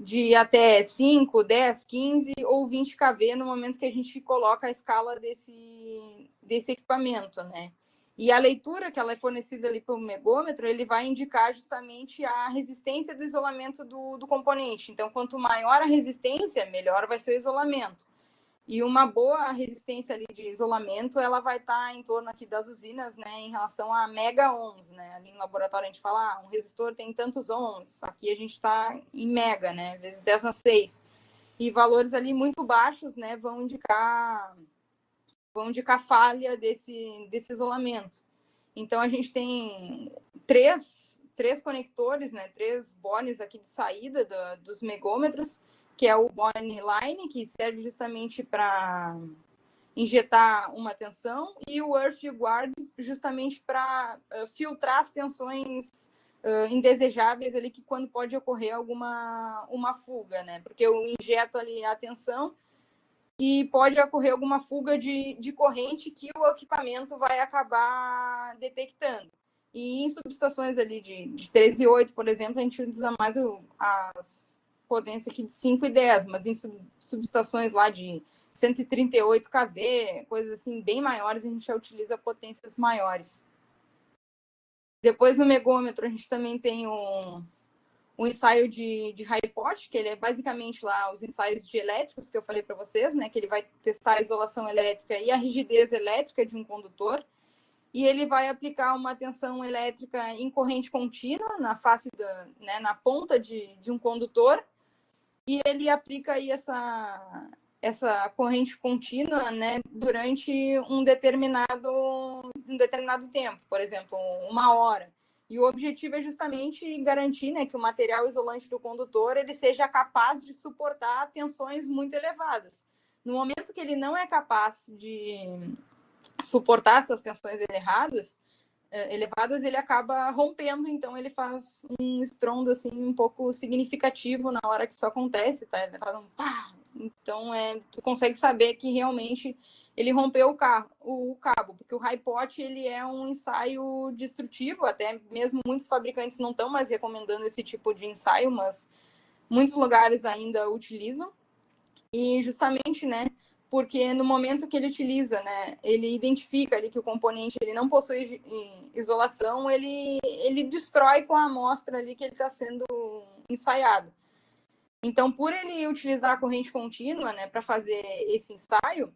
de até 5, 10, 15 ou 20 kV no momento que a gente coloca a escala desse equipamento, né? E a leitura que ela é fornecida ali pelo megômetro, ele vai indicar justamente a resistência do isolamento do componente. Então, quanto maior a resistência, melhor vai ser o isolamento. E uma boa resistência ali de isolamento, ela vai estar em torno aqui das usinas, né, em relação a mega ohms, né? Ali no laboratório a gente fala, um resistor tem tantos ohms, aqui a gente está em mega, né, vezes 10 na 6. E valores ali muito baixos, né, vão indicar falha desse isolamento. Então, a gente tem três conectores, né, 3 bones aqui de saída dos megômetros, que é o bone line, que serve justamente para injetar uma tensão, e o earth guard, justamente para filtrar as tensões indesejáveis ali, que quando pode ocorrer uma fuga, né? Porque eu injeto ali a tensão e pode ocorrer alguma fuga de corrente que o equipamento vai acabar detectando. E em subestações ali de 13,8, por exemplo, a gente usa mais as potências aqui de 5 e 10, mas em subestações lá de 138 kV, coisas assim bem maiores, a gente já utiliza potências maiores. Depois no megômetro a gente também tem um ensaio de Hypot, que ele é basicamente lá os ensaios de elétricos que eu falei para vocês, né? Que ele vai testar a isolação elétrica e a rigidez elétrica de um condutor. E ele vai aplicar uma tensão elétrica em corrente contínua na face né, na ponta de um condutor, e ele aplica aí essa corrente contínua, né, durante um determinado tempo, por exemplo, 1 hora. E o objetivo é justamente garantir, né, que o material isolante do condutor ele seja capaz de suportar tensões muito elevadas. No momento que ele não é capaz de suportar essas tensões elevadas, ele acaba rompendo, então ele faz um estrondo assim um pouco significativo na hora que isso acontece, tá? Ele faz um pá! Então tu consegue saber que realmente ele rompeu o cabo, porque o Hypot ele é um ensaio destrutivo, até mesmo muitos fabricantes não estão mais recomendando esse tipo de ensaio, mas muitos lugares ainda utilizam. E justamente, né, porque no momento que ele utiliza, né, ele identifica ali que o componente ele não possui isolação, ele destrói com a amostra ali que ele está sendo ensaiado. Então, por ele utilizar a corrente contínua, né, para fazer esse ensaio,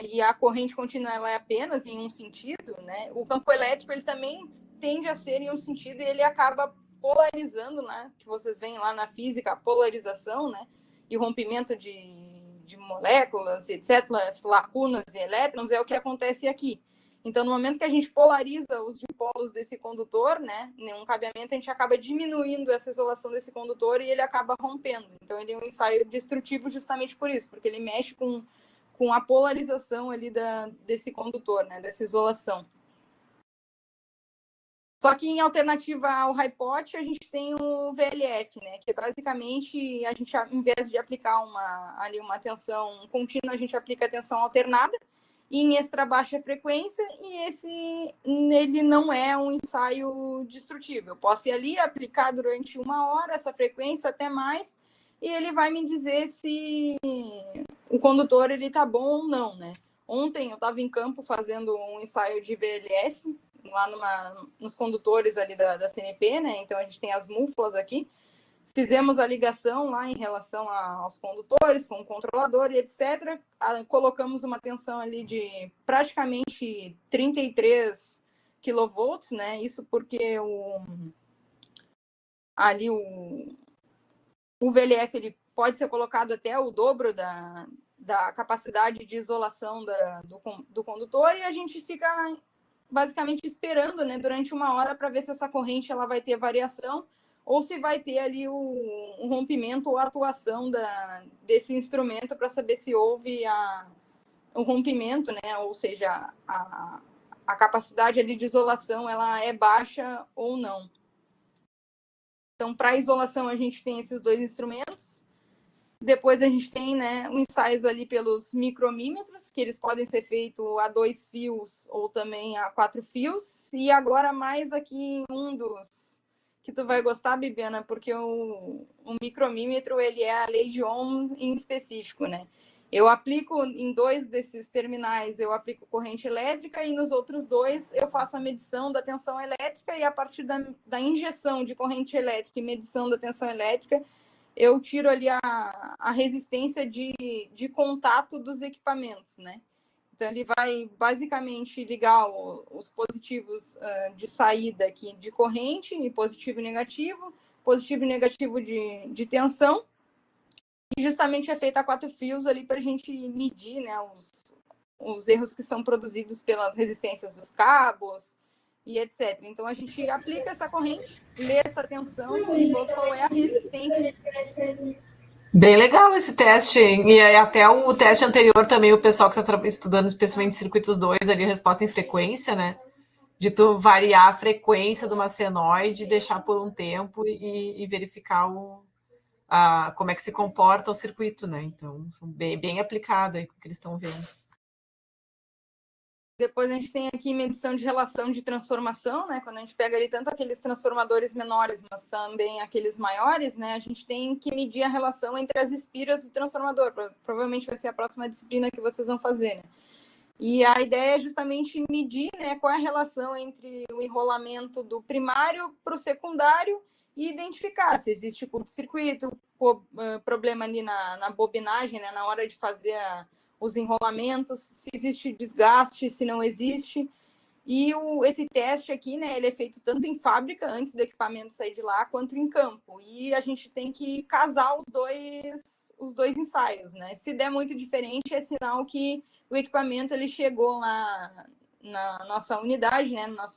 e a corrente contínua ela é apenas em um sentido, né, o campo elétrico ele também tende a ser em um sentido e ele acaba polarizando, né, que vocês veem lá na física, a polarização, né, e o rompimento de moléculas, etc., lacunas e elétrons, é o que acontece aqui. Então, no momento que a gente polariza os dipolos desse condutor, né, em um cabeamento, a gente acaba diminuindo essa isolação desse condutor e ele acaba rompendo. Então, ele é um ensaio destrutivo justamente por isso, porque ele mexe com a polarização ali desse condutor, né, dessa isolação. Só que em alternativa ao Hypot, a gente tem o VLF, né? Que basicamente a gente, em vez de aplicar uma tensão contínua, a gente aplica a tensão alternada em extra baixa frequência, e ele não é um ensaio destrutivo. Eu posso ir ali aplicar durante 1 hora essa frequência, até mais, e ele vai me dizer se o condutor ele tá bom ou não, né? Ontem eu estava em campo fazendo um ensaio de VLF, lá nos condutores ali da CMP, né? Então a gente tem as múltiplas aqui. Fizemos a ligação lá em relação aos condutores, com o controlador e etc. Colocamos uma tensão ali de praticamente 33 kV, né? Isso porque o VLF ele pode ser colocado até o dobro da capacidade de isolação do condutor, e a gente fica basicamente esperando, né, durante 1 hora para ver se essa corrente ela vai ter variação ou se vai ter ali o rompimento ou a atuação desse instrumento, para saber se houve o rompimento, né, ou seja, a capacidade ali de isolação ela é baixa ou não. Então, para isolação, a gente tem esses 2 instrumentos. Depois a gente tem, né, ensaios ali pelos micromímetros, que eles podem ser feitos a 2 fios ou também a 4 fios. E agora mais aqui um dos que tu vai gostar, Bibiana, porque o micromímetro ele é a lei de Ohm em específico, né? Eu aplico em 2 desses terminais, eu aplico corrente elétrica, e nos outros 2 eu faço a medição da tensão elétrica, e a partir da injeção de corrente elétrica e medição da tensão elétrica, eu tiro ali a resistência de contato dos equipamentos, né? Então, ele vai basicamente ligar os positivos de saída aqui de corrente, positivo e negativo de tensão, e justamente é feita a 4 fios ali para a gente medir, né, os erros que são produzidos pelas resistências dos cabos e etc. Então, a gente aplica essa corrente, lê essa tensão e vê qual é a resistência. Bem legal esse teste, e até o teste anterior também, o pessoal que está estudando especialmente circuitos 2 ali, resposta em frequência, né? De tu variar a frequência de uma senoide, deixar por um tempo e verificar como é que se comporta o circuito, né? Então, são bem aplicado aí com o que eles estão vendo. Depois a gente tem aqui medição de relação de transformação, né? Quando a gente pega ali tanto aqueles transformadores menores, mas também aqueles maiores, né? A gente tem que medir a relação entre as espiras do transformador. Provavelmente vai ser a próxima disciplina que vocês vão fazer, né? E a ideia é justamente medir, né, qual é a relação entre o enrolamento do primário para o secundário e identificar se existe curto-circuito, problema ali na bobinagem, né, na hora de fazer os enrolamentos, se existe desgaste, se não existe. E esse teste aqui, né, ele é feito tanto em fábrica, antes do equipamento sair de lá, quanto em campo. E a gente tem que casar os dois ensaios, né? Se der muito diferente, é sinal que o equipamento ele chegou lá na nossa unidade, né, na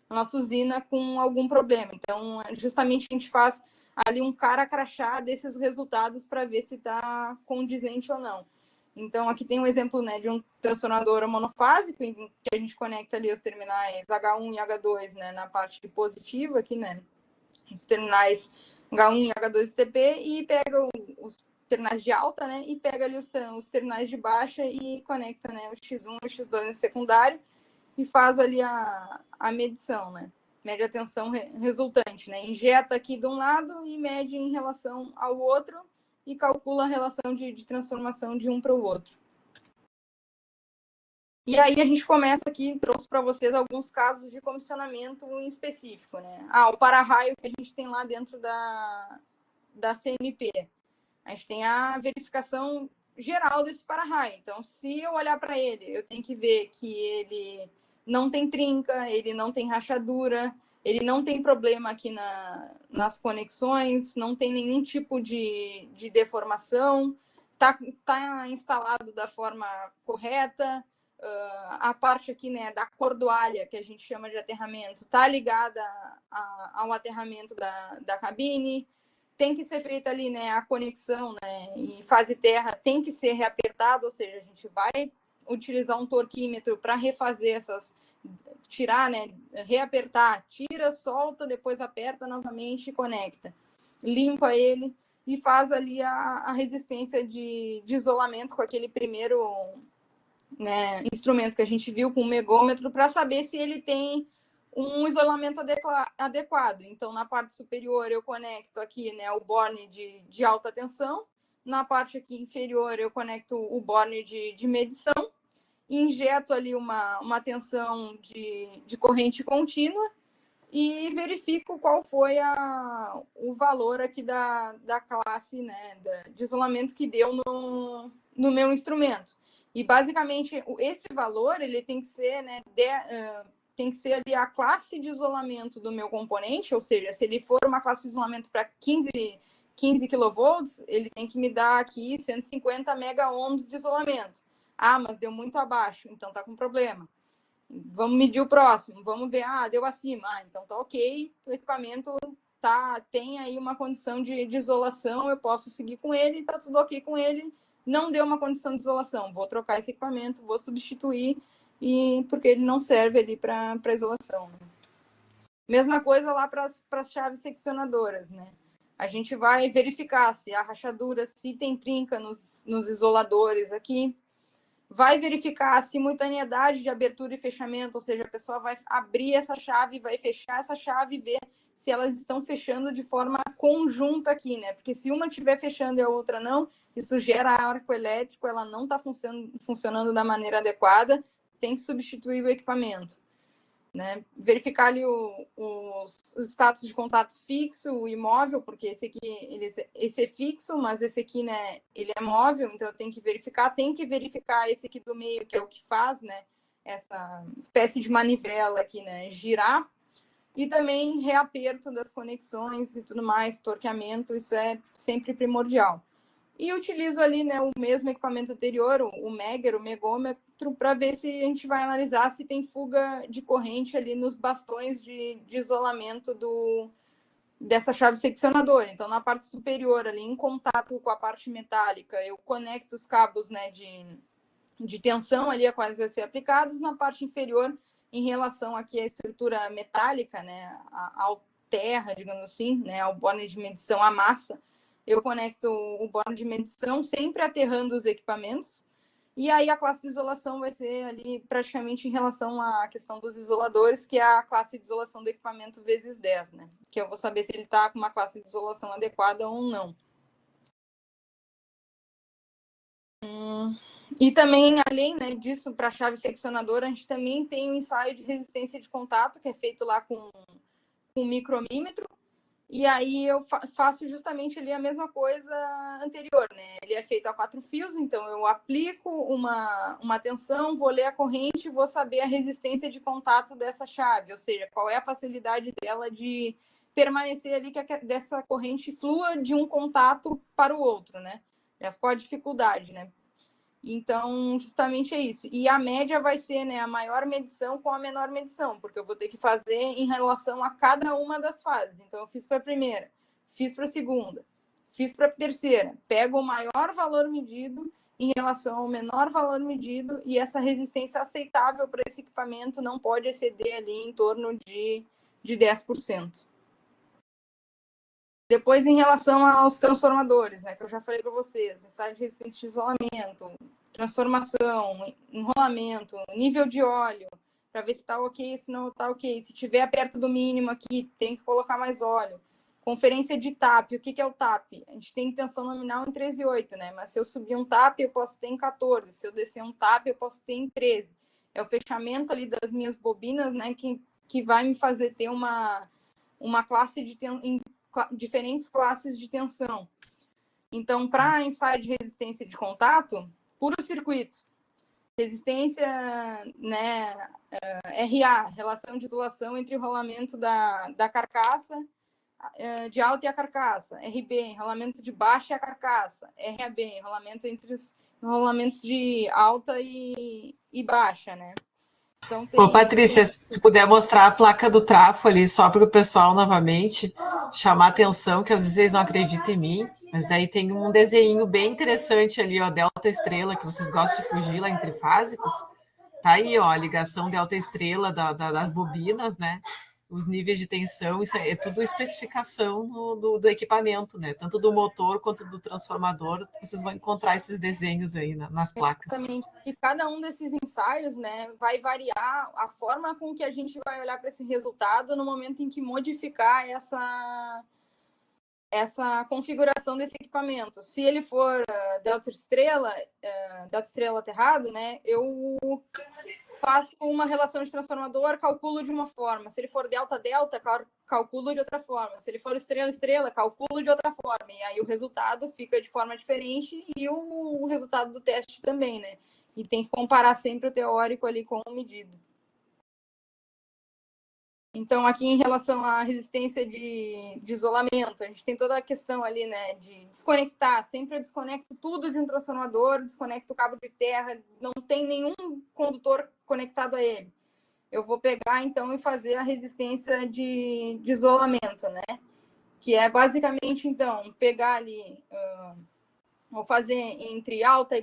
nossa usina, com algum problema. Então, justamente a gente faz ali um cara crachá desses resultados para ver se está condizente ou não. Então, aqui tem um exemplo, né, de um transformador monofásico, em que a gente conecta ali os terminais H1 e H2, né, na parte positiva aqui, né, os terminais H1 e H2 TP, e pega os terminais de alta, né, e pega ali os terminais de baixa e conecta, né, o X1 e o X2 no secundário e faz ali a medição, né, mede a tensão resultante, né, injeta aqui de um lado e mede em relação ao outro, e calcula a relação de transformação de um para o outro. E aí a gente começa aqui, trouxe para vocês alguns casos de comissionamento em específico, né? O para-raio que a gente tem lá dentro da CMP. A gente tem a verificação geral desse para-raio. Então, se eu olhar para ele, eu tenho que ver que ele não tem trinca, ele não tem rachadura, ele não tem problema aqui nas conexões, não tem nenhum tipo de deformação, tá instalado da forma correta, a parte aqui, né, da cordoalha, que a gente chama de aterramento, tá ligada ao aterramento da cabine, tem que ser feita ali, né, a conexão, né, e fase terra tem que ser reapertado, ou seja, a gente vai utilizar um torquímetro para refazer tirar, né, reapertar, tira, solta, depois aperta novamente e conecta. Limpa ele e faz ali a resistência de isolamento com aquele primeiro, né, instrumento que a gente viu com o megômetro, para saber se ele tem um isolamento adequado. Então, na parte superior, eu conecto aqui, né, o borne de alta tensão. Na parte aqui inferior, eu conecto o borne de medição. Injeto ali uma tensão de corrente contínua e verifico qual foi o valor aqui da classe, né, de isolamento que deu no meu instrumento. E, basicamente, esse valor ele tem que ser, né, tem que ser ali a classe de isolamento do meu componente, ou seja, se ele for uma classe de isolamento para 15 kV, ele tem que me dar aqui 150 mega-ohms de isolamento. Mas deu muito abaixo, então tá com problema. Vamos medir o próximo, vamos ver, deu acima, então tá ok, o equipamento tem aí uma condição de isolação, eu posso seguir com ele, tá tudo ok com ele, não deu uma condição de isolação, vou trocar esse equipamento, vou substituir, porque ele não serve ali para isolação. Né? Mesma coisa lá para as chaves seccionadoras, né? A gente vai verificar se há rachadura, se tem trinca nos isoladores aqui, vai verificar a simultaneidade de abertura e fechamento, ou seja, a pessoa vai abrir essa chave, vai fechar essa chave e ver se elas estão fechando de forma conjunta aqui, né? Porque se uma estiver fechando e a outra não, isso gera arco elétrico, ela não está funcionando da maneira adequada, tem que substituir o equipamento. né? Verificar ali os status de contato fixo, o imóvel, porque esse aqui esse é fixo, mas esse aqui, né, ele é móvel, então eu tenho que verificar esse aqui do meio, que é o que faz, né, essa espécie de manivela aqui, né, girar, e também reaperto das conexões e tudo mais, torqueamento, isso é sempre primordial. E utilizo ali, né, o mesmo equipamento anterior, o Megger, o megômetro, para ver se a gente vai analisar se tem fuga de corrente ali nos bastões de isolamento dessa chave seccionadora. Então, na parte superior, ali, em contato com a parte metálica, eu conecto os cabos, né, de tensão ali a quais vai ser aplicados. Na parte inferior, em relação aqui à estrutura metálica, né, ao terra, digamos assim, né, ao borne de medição, à massa, eu conecto o borne de medição sempre aterrando os equipamentos. E aí a classe de isolação vai ser ali praticamente em relação à questão dos isoladores, que é a classe de isolação do equipamento vezes 10, né? Que eu vou saber se ele está com uma classe de isolação adequada ou não. E também, além, né, disso, para a chave seccionadora, a gente também tem o ensaio de resistência de contato, que é feito lá com micromímetro. E aí eu faço justamente ali a mesma coisa anterior, né? Ele é feito a 4 fios, então eu aplico uma tensão, vou ler a corrente, vou saber a resistência de contato dessa chave, ou seja, qual é a facilidade dela de permanecer ali, que dessa corrente flua de um contato para o outro, né? Qual a dificuldade, né? Então, justamente é isso. E a média vai ser, né, a maior medição com a menor medição, porque eu vou ter que fazer em relação a cada uma das fases. Então, eu fiz para a primeira, fiz para a segunda, fiz para a terceira. Pego o maior valor medido em relação ao menor valor medido, e essa resistência aceitável para esse equipamento não pode exceder ali em torno de 10%. Depois, em relação aos transformadores, né, que eu já falei para vocês, ensaio de resistência de isolamento, transformação, enrolamento, nível de óleo, para ver se está ok, se não está ok. Se tiver perto do mínimo aqui, tem que colocar mais óleo. Conferência de TAP, o que é o TAP? A gente tem tensão nominal em 13,8, né? Mas se eu subir um TAP, eu posso ter em 14. Se eu descer um TAP, eu posso ter em 13. É o fechamento ali das minhas bobinas, né, que vai me fazer ter uma classe de diferentes classes de tensão. Então, para ensaio de resistência de contato, puro circuito. Resistência, né, RA, relação de isolação entre o rolamento da carcaça de alta e a carcaça. RB, enrolamento de baixa e a carcaça. RAB, enrolamento entre os enrolamentos de alta e baixa, né? Então, Ô, Patrícia, se puder mostrar a placa do trafo ali só para o pessoal novamente, chamar atenção, que às vezes eles não acreditam em mim, mas aí tem um desenho bem interessante ali, ó, delta estrela, que vocês gostam de fugir lá em trifásicos. Tá aí, ó, a ligação delta estrela das bobinas, né? Os níveis de tensão, isso é tudo especificação do equipamento, né? Tanto do motor quanto do transformador, vocês vão encontrar esses desenhos aí nas placas. Exatamente. E cada um desses ensaios, né, vai variar a forma com que a gente vai olhar para esse resultado no momento em que modificar essa configuração desse equipamento. Se ele for delta estrela aterrado, né, eu faço uma relação de transformador, calculo de uma forma. Se ele for delta-delta, calculo de outra forma. Se ele for estrela-estrela, calculo de outra forma. E aí o resultado fica de forma diferente e o resultado do teste também, né? E tem que comparar sempre o teórico ali com o medido. Então, aqui em relação à resistência de isolamento, a gente tem toda a questão ali, né, de desconectar. Sempre eu desconecto tudo de um transformador, desconecto o cabo de terra, não tem nenhum condutor conectado a ele. Eu vou pegar, então, e fazer a resistência de isolamento, né? Que é basicamente, então, pegar ali, vou fazer entre alta e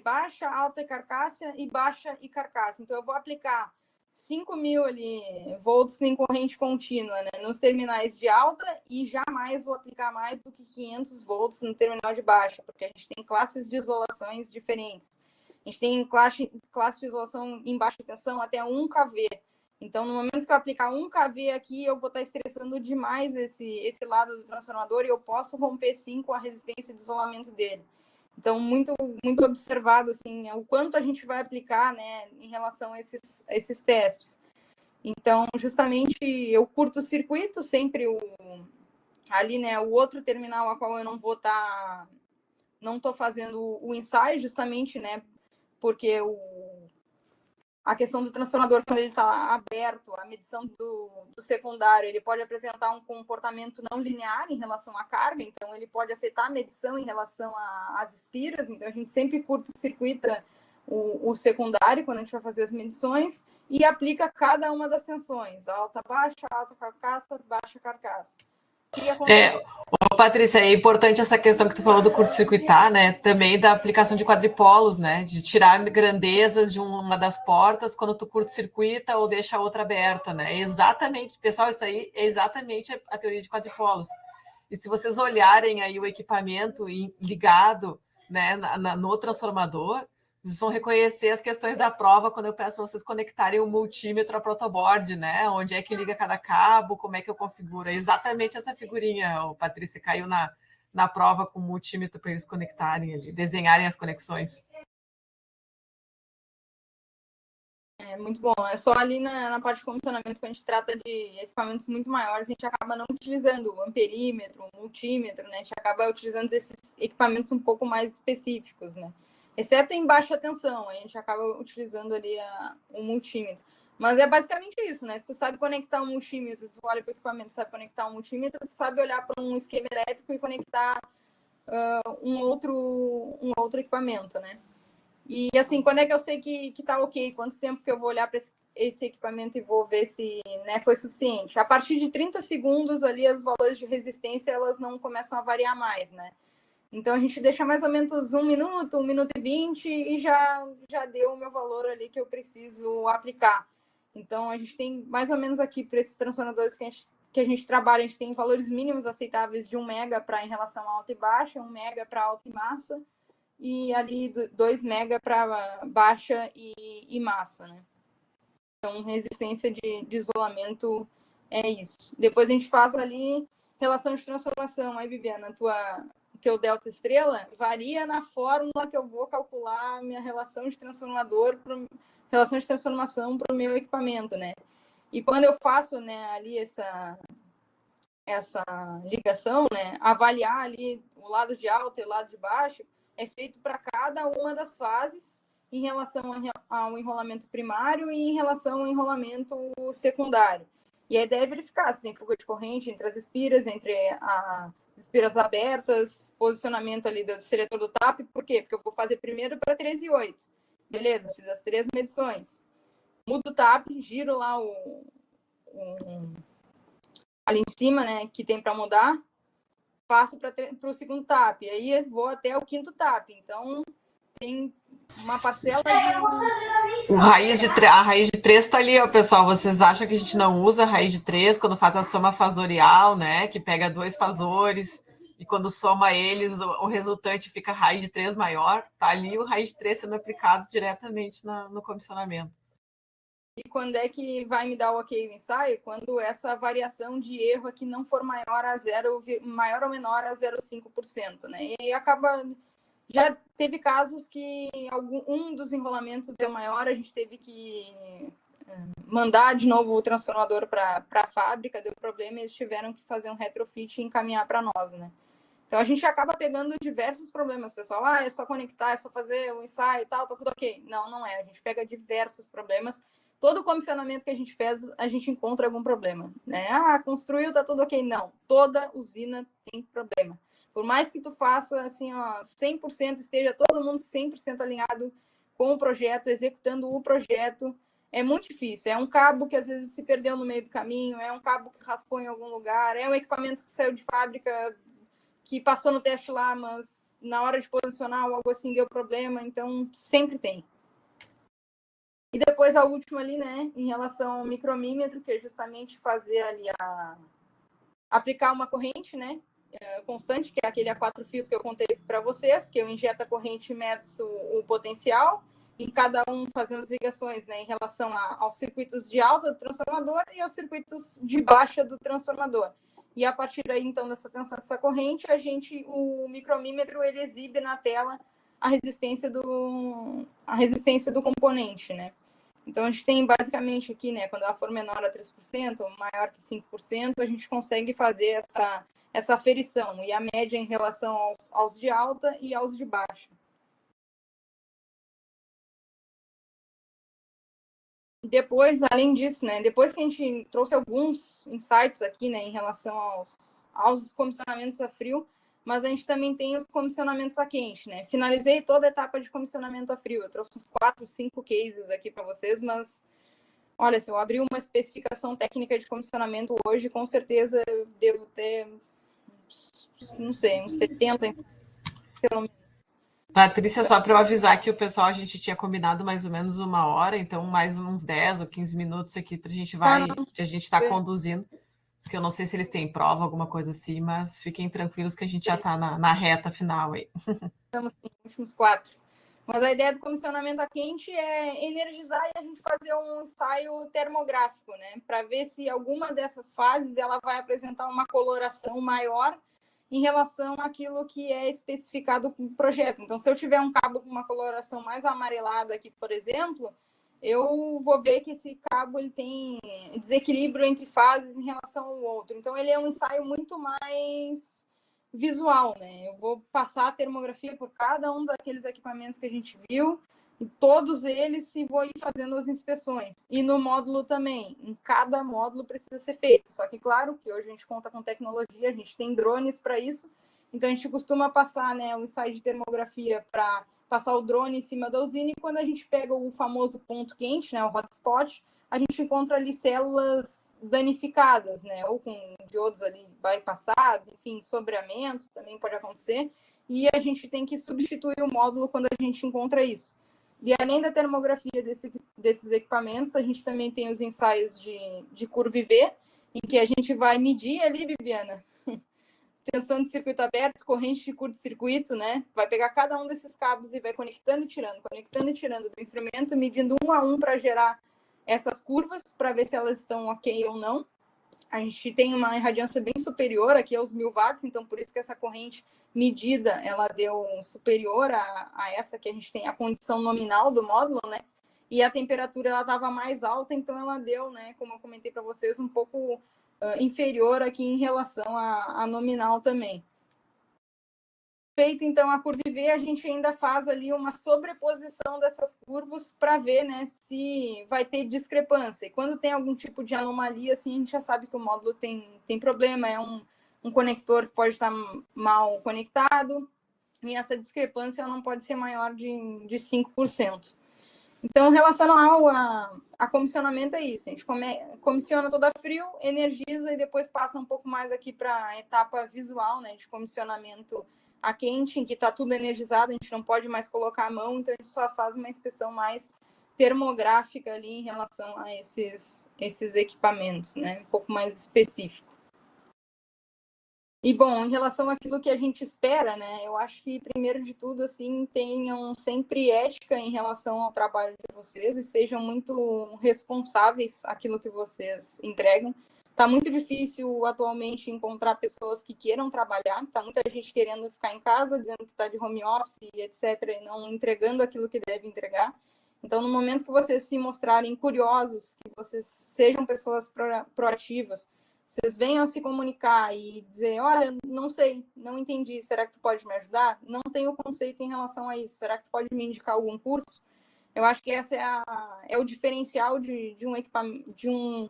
carcaça e baixa e carcaça. Então, eu vou aplicar 5.000 ali, volts em corrente contínua, né, nos terminais de alta, e jamais vou aplicar mais do que 500 volts no terminal de baixa, porque a gente tem classes de isolações diferentes. A gente tem classe de isolação em baixa tensão até 1 kV. Então, no momento que eu aplicar 1 kV aqui, eu vou estar estressando demais esse lado do transformador e eu posso romper, sim, com a resistência de isolamento dele. Então, muito observado, assim, o quanto a gente vai aplicar, né, em relação a esses testes. Então, justamente, eu curto o circuito, sempre ali, né, o outro terminal a qual eu não vou estar, não estou fazendo o ensaio, justamente, né, porque a questão do transformador, quando ele está aberto, a medição do secundário, ele pode apresentar um comportamento não linear em relação à carga, então ele pode afetar a medição em relação às espiras, então a gente sempre curto-circuita o secundário quando a gente vai fazer as medições e aplica cada uma das tensões, alta, baixa carcaça. O que acontece? Patrícia, é importante essa questão que tu falou do curto-circuitar, né? Também da aplicação de quadripolos, né? De tirar grandezas de uma das portas quando tu curto-circuita ou deixa a outra aberta, né? Exatamente, pessoal, isso aí é exatamente a teoria de quadripolos. E se vocês olharem aí o equipamento ligado, né, no transformador, vocês vão reconhecer as questões da prova quando eu peço vocês conectarem o multímetro a protoboard, né? Onde é que liga cada cabo, como é que eu configuro. É exatamente essa figurinha, o Patrícia caiu na prova com o multímetro para eles conectarem ali, desenharem as conexões. É muito bom. É só ali na parte de comissionamento, que a gente trata de equipamentos muito maiores, a gente acaba não utilizando o amperímetro, o multímetro, né? A gente acaba utilizando esses equipamentos um pouco mais específicos, né? Exceto em baixa tensão, a gente acaba utilizando ali o multímetro. Mas é basicamente isso, né? Se tu sabe conectar um multímetro, tu olha para o equipamento, sabe conectar um multímetro, tu sabe olhar para um esquema elétrico e conectar um outro equipamento, né? E assim, quando é que eu sei que tá ok? Quanto tempo que eu vou olhar para esse equipamento e vou ver se, né, foi suficiente? A partir de 30 segundos ali, os valores de resistência, elas não começam a variar mais, né? Então a gente deixa mais ou menos 1 minuto e 20 e já deu o meu valor ali que eu preciso aplicar. Então a gente tem mais ou menos aqui para esses transformadores que a gente trabalha, a gente tem valores mínimos aceitáveis de 1 mega para em relação a alta e baixa, 1 mega para alta e massa, e ali 2 mega para baixa e massa, né? Então, resistência de isolamento é isso. Depois a gente faz ali relação de transformação. Aí, Bibiana, teu delta estrela varia na fórmula que eu vou calcular a minha relação de relação de transformação para o meu equipamento, né? E quando eu faço, né, ali essa ligação, né, avaliar ali o lado de alto e o lado de baixo, é feito para cada uma das fases em relação ao enrolamento primário e em relação ao enrolamento secundário. E a ideia é verificar se tem fuga de corrente entre as espiras, entre as espiras abertas, posicionamento ali do seletor do TAP. Por quê? Porque eu vou fazer primeiro para 13,8. Beleza, fiz as 3 medições. Mudo o TAP, giro lá ali em cima, né, que tem para mudar, passo para o segundo TAP, aí vou até o quinto TAP. Então, tem uma parcela de... A raiz de 3 está ali, ó, pessoal. Vocês acham que a gente não usa a raiz de 3 quando faz a soma fasorial, né? Que pega 2 fasores e quando soma eles, o resultante fica raiz de 3 maior. Tá ali o raiz de 3 sendo aplicado diretamente no comissionamento. E quando é que vai me dar o ok o ensaio? Quando essa variação de erro aqui não for maior ou menor a 0,5%, né? E aí acaba... Já teve casos que um dos enrolamentos deu maior, a gente teve que mandar de novo o transformador para a fábrica, deu problema, e eles tiveram que fazer um retrofit e encaminhar para nós, né? Então a gente acaba pegando diversos problemas, pessoal. É só conectar, é só fazer o ensaio e tal, tá tudo ok. Não, não é. A gente pega diversos problemas. Todo comissionamento que a gente fez, a gente encontra algum problema, né? Construiu, tá tudo ok. Não, toda usina tem problema. Por mais que tu faça assim, ó, 100%, esteja todo mundo 100% alinhado com o projeto, executando o projeto, é muito difícil. É um cabo que às vezes se perdeu no meio do caminho, é um cabo que raspou em algum lugar, é um equipamento que saiu de fábrica, que passou no teste lá, mas na hora de posicionar ou algo assim deu problema, então sempre tem. E depois a última ali, né, em relação ao micromímetro, que é justamente fazer ali aplicar uma corrente, né, constante, que é aquele a 4 fios que eu contei para vocês, que eu injeto a corrente e meço o potencial, em cada um fazendo as ligações, né, em relação aos circuitos de alta do transformador e aos circuitos de baixa do transformador. E a partir daí, então, dessa tensão, dessa corrente, o micromímetro, ele exibe na tela a resistência do componente, né? Então, a gente tem basicamente aqui, né, quando ela for menor a 3%, ou maior que 5%, a gente consegue fazer essa aferição, e a média em relação aos de alta e aos de baixa. Depois, além disso, né, depois que a gente trouxe alguns insights aqui, né, em relação aos comissionamentos a frio, mas a gente também tem os comissionamentos a quente, né? Finalizei toda a etapa de comissionamento a frio. Eu trouxe uns 4, 5 cases aqui para vocês, mas olha, se eu abrir uma especificação técnica de comissionamento hoje, com certeza eu devo ter, não sei, uns 70, pelo menos. Patrícia, só para eu avisar que o pessoal, a gente tinha combinado mais ou menos 1 hora, então mais uns 10 ou 15 minutos aqui para a gente tá conduzindo. Que eu não sei se eles têm prova, alguma coisa assim, mas fiquem tranquilos que a gente já está na reta final aí. Estamos nos últimos 4. Mas a ideia do comissionamento a quente é energizar e a gente fazer um ensaio termográfico, né? Para ver se alguma dessas fases ela vai apresentar uma coloração maior em relação àquilo que é especificado no projeto. Então, se eu tiver um cabo com uma coloração mais amarelada aqui, por exemplo, eu vou ver que esse cabo ele tem desequilíbrio entre fases em relação ao outro. Então, ele é um ensaio muito mais visual, né? Eu vou passar a termografia por cada um daqueles equipamentos que a gente viu, e todos eles, e vou ir fazendo as inspeções. E no módulo também, em cada módulo precisa ser feito. Só que, claro, que hoje a gente conta com tecnologia, a gente tem drones para isso, então a gente costuma passar, né, o ensaio de termografia para passar o drone em cima da usina, e quando a gente pega o famoso ponto quente, né, o hotspot, a gente encontra ali células danificadas, né, ou com diodos ali bypassados, enfim, sobreamento também pode acontecer, e a gente tem que substituir o módulo quando a gente encontra isso. E além da termografia desses equipamentos, a gente também tem os ensaios de curva IV, em que a gente vai medir ali, Bibiana, tensão de circuito aberto, corrente de curto-circuito, né? Vai pegar cada um desses cabos e vai conectando e tirando do instrumento, medindo um a um para gerar essas curvas, para ver se elas estão ok ou não. A gente tem uma irradiância bem superior aqui aos 1000 watts, então por isso que essa corrente medida, ela deu superior a essa que a gente tem, a condição nominal do módulo, né? E a temperatura, ela estava mais alta, então ela deu, né, como eu comentei para vocês, um pouco inferior aqui em relação a nominal também. Feito, então, a curva IV, a gente ainda faz ali uma sobreposição dessas curvas para ver, né, se vai ter discrepância. E quando tem algum tipo de anomalia, assim, a gente já sabe que o módulo tem problema, é um conector que pode estar mal conectado, e essa discrepância não pode ser maior de 5%. Então, relacionado a comissionamento é isso. A gente comissiona toda frio, energiza e depois passa um pouco mais aqui para a etapa visual, né, de comissionamento a quente, em que está tudo energizado, a gente não pode mais colocar a mão, então a gente só faz uma inspeção mais termográfica ali em relação a esses equipamentos, né, um pouco mais específico. E, bom, em relação àquilo que a gente espera, né, eu acho que, primeiro de tudo, assim, tenham sempre ética em relação ao trabalho de vocês e sejam muito responsáveis aquilo que vocês entregam. Tá muito difícil atualmente encontrar pessoas que queiram trabalhar, tá muita gente querendo ficar em casa, dizendo que está de home office e etc, e não entregando aquilo que deve entregar. Então, no momento que vocês se mostrarem curiosos, que vocês sejam pessoas proativas, vocês venham se comunicar e dizer, olha, não sei, não entendi, será que tu pode me ajudar? Não tenho conceito em relação a isso, será que tu pode me indicar algum curso? Eu acho que essa é o diferencial de um equipamento, de um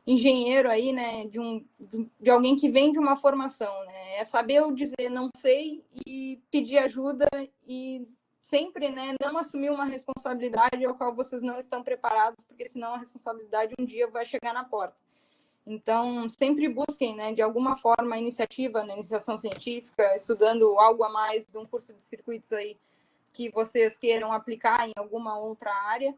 engenheiro aí, né, de alguém que vem de uma formação, né? É saber eu dizer não sei e pedir ajuda e sempre, né, não assumir uma responsabilidade ao qual vocês não estão preparados, porque senão a responsabilidade um dia vai chegar na porta. Então, sempre busquem, né, de alguma forma, a iniciativa na iniciação científica, estudando algo a mais de um curso de circuitos aí que vocês queiram aplicar em alguma outra área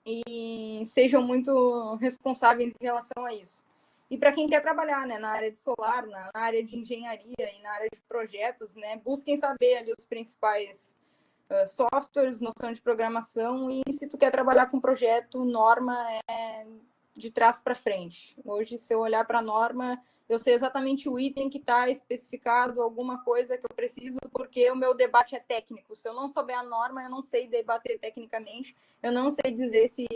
e sejam muito responsáveis em relação a isso. E para quem quer trabalhar, né, na área de solar, na área de engenharia e na área de projetos, né, busquem saber ali os principais softwares, noção de programação, e se tu quer trabalhar com projeto, norma é de trás para frente. Hoje, se eu olhar para a norma, eu sei exatamente o item que está especificado, alguma coisa que eu preciso, porque o meu debate é técnico. Se eu não souber a norma, eu não sei debater tecnicamente, eu não sei dizer se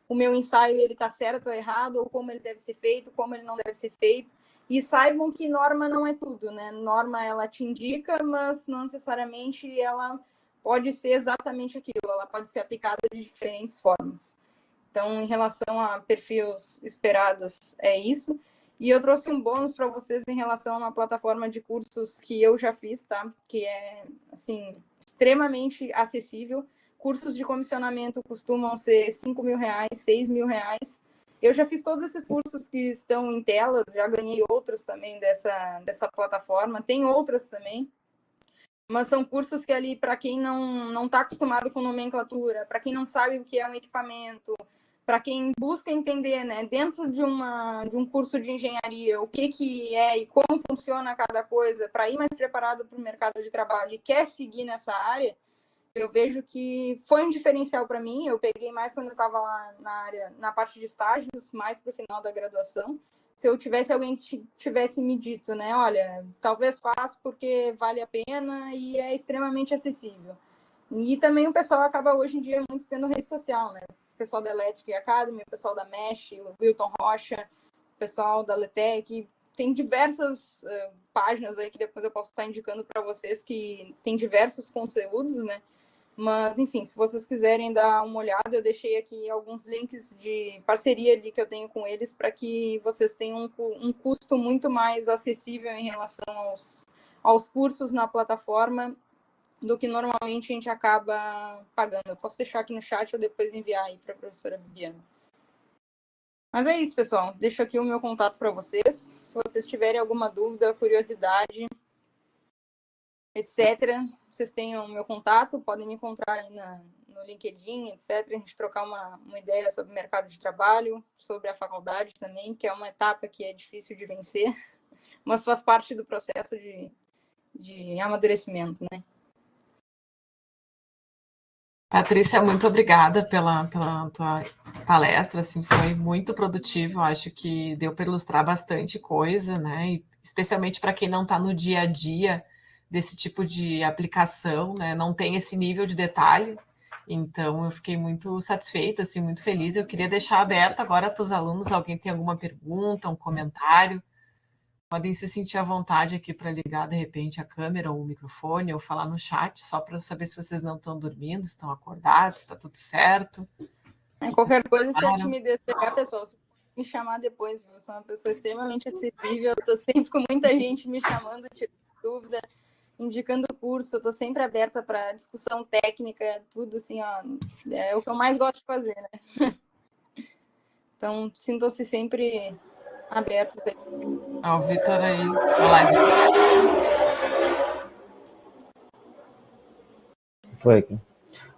o meu ensaio ele está certo ou errado, ou como ele deve ser feito, como ele não deve ser feito. E saibam que norma não é tudo, né? Norma, ela te indica, mas não necessariamente ela pode ser exatamente aquilo, ela pode ser aplicada de diferentes formas. Então, em relação a perfis esperados, é isso. E eu trouxe um bônus para vocês em relação a uma plataforma de cursos que eu já fiz, tá? Que é, assim, extremamente acessível. Cursos de comissionamento costumam ser R$ 5.000, R$ 6.000. Eu já fiz todos esses cursos que estão em telas, já ganhei outros também dessa plataforma. Tem outras também, mas são cursos que ali, para quem não está acostumado com nomenclatura, para quem não sabe o que é um equipamento, para quem busca entender, né, dentro de um curso de engenharia, o que é e como funciona cada coisa, para ir mais preparado para o mercado de trabalho e quer seguir nessa área, eu vejo que foi um diferencial para mim. Eu peguei mais quando eu estava lá na área, na parte de estágios, mais para o final da graduação. Se eu tivesse alguém que tivesse me dito, né, olha, talvez faça porque vale a pena e é extremamente acessível. E também o pessoal acaba hoje em dia muito tendo rede social, né? O pessoal da Electric Academy, o pessoal da Mesh, o Wilton Rocha, o pessoal da Letec, tem diversas páginas aí que depois eu posso estar indicando para vocês, que tem diversos conteúdos, né? Mas, enfim, se vocês quiserem dar uma olhada, eu deixei aqui alguns links de parceria ali que eu tenho com eles para que vocês tenham um custo muito mais acessível em relação aos cursos na plataforma do que normalmente a gente acaba pagando. Eu posso deixar aqui no chat ou depois enviar aí para a professora Bibiana. Mas é isso, pessoal. Deixo aqui o meu contato para vocês. Se vocês tiverem alguma dúvida, curiosidade, etc., vocês têm o meu contato, podem me encontrar aí no LinkedIn, etc., a gente trocar uma ideia sobre o mercado de trabalho, sobre a faculdade também, que é uma etapa que é difícil de vencer, mas faz parte do processo de amadurecimento, né? Patrícia, muito obrigada pela tua palestra, assim, foi muito produtivo, acho que deu para ilustrar bastante coisa, né, e especialmente para quem não está no dia a dia desse tipo de aplicação, né, não tem esse nível de detalhe, então eu fiquei muito satisfeita, assim, muito feliz. Eu queria deixar aberto agora para os alunos, alguém tem alguma pergunta, um comentário, podem se sentir à vontade aqui para ligar de repente a câmera ou o microfone ou falar no chat, só para saber se vocês não estão dormindo, se estão acordados, se está tudo certo. Qualquer coisa, se a timidez pegar, pessoal, você pode me chamar depois, viu? Eu sou uma pessoa extremamente acessível, eu estou sempre com muita gente me chamando, tirando dúvida, indicando curso, eu estou sempre aberta para discussão técnica, tudo assim, ó, é o que eu mais gosto de fazer, né? Então, sintam-se sempre abertos. O Vitor aí. Olá, Foi aqui.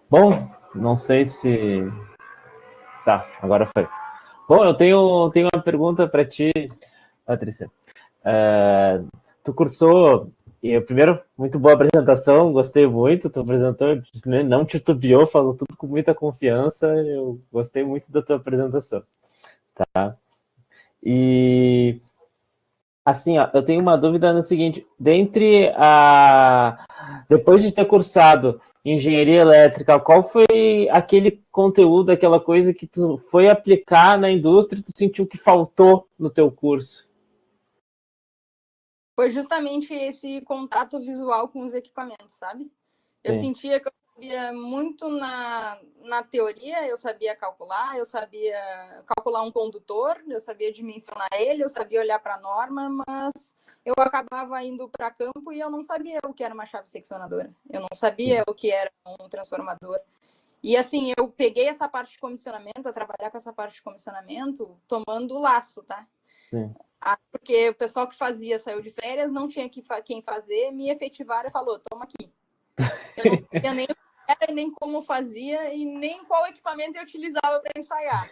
Bom, não sei se... Tá, agora foi. Bom, eu tenho uma pergunta para ti, Patrícia. Tu cursou... Primeiro, muito boa apresentação, gostei muito. Tu apresentou, não titubeou, falou tudo com muita confiança. Eu gostei muito da tua apresentação. Tá? E... Assim, ó, eu tenho uma dúvida no seguinte, depois de ter cursado engenharia elétrica, qual foi aquele conteúdo, aquela coisa que tu foi aplicar na indústria e tu sentiu que faltou no teu curso? Foi justamente esse contato visual com os equipamentos, sabe? Eu Sim. sentia que eu sabia muito na teoria, eu sabia calcular, eu sabia calcular um condutor, eu sabia dimensionar ele, eu sabia olhar para a norma, mas eu acabava indo para campo e eu não sabia o que era uma chave seccionadora, eu não sabia o que era um transformador. E assim, eu peguei essa parte de comissionamento, a trabalhar com essa parte de comissionamento, tomando o laço, tá? Sim. Porque o pessoal que fazia saiu de férias, não tinha quem fazer, me efetivaram e falou, toma aqui. Eu não sabia nem o que era, nem como fazia, e nem qual equipamento eu utilizava para ensaiar.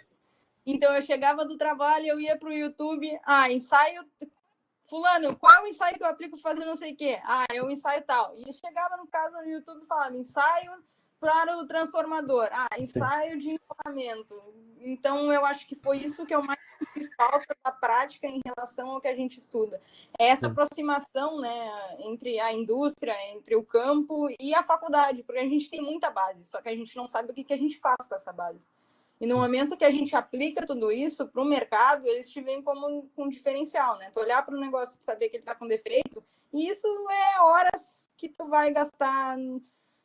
Então, eu chegava do trabalho, eu ia para o YouTube, ensaio... Fulano, qual é o ensaio que eu aplico para fazer não sei o quê? É o ensaio tal. E chegava no caso no YouTube e falava, ensaio para o transformador. Ensaio Sim. de encanamento. Então, eu acho que foi isso que eu mais senti falta da prática em relação ao que a gente estuda. É essa aproximação, né, entre a indústria, entre o campo e a faculdade, porque a gente tem muita base, só que a gente não sabe o que a gente faz com essa base. E no momento que a gente aplica tudo isso para o mercado, eles te veem como um diferencial, né? Tu olhar para o negócio e saber que ele está com defeito, e isso é horas que tu vai gastar.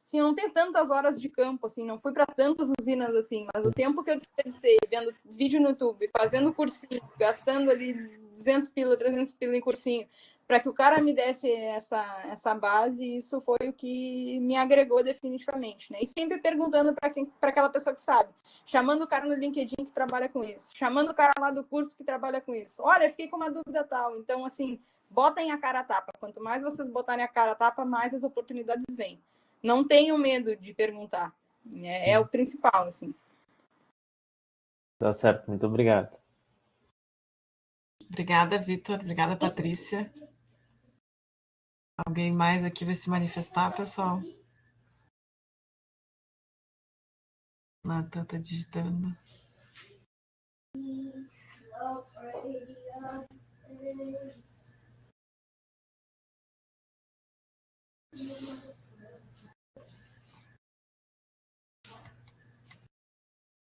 Assim, eu não tenho tantas horas de campo, assim, não fui para tantas usinas assim, mas o tempo que eu desperdicei vendo vídeo no YouTube, fazendo cursinho, gastando ali 200 pila, 300 pila em cursinho, para que o cara me desse essa base, isso foi o que me agregou definitivamente, né? E sempre perguntando para aquela pessoa que sabe, chamando o cara no LinkedIn que trabalha com isso, chamando o cara lá do curso que trabalha com isso. Olha, fiquei com uma dúvida tal. Então, assim, botem a cara a tapa. Quanto mais vocês botarem a cara a tapa, mais as oportunidades vêm. Não tenham medo de perguntar. É o principal, assim. Tá certo, muito obrigado. Obrigada, Vitor. Obrigada, Patrícia. Alguém mais aqui vai se manifestar, pessoal? Natan tá digitando.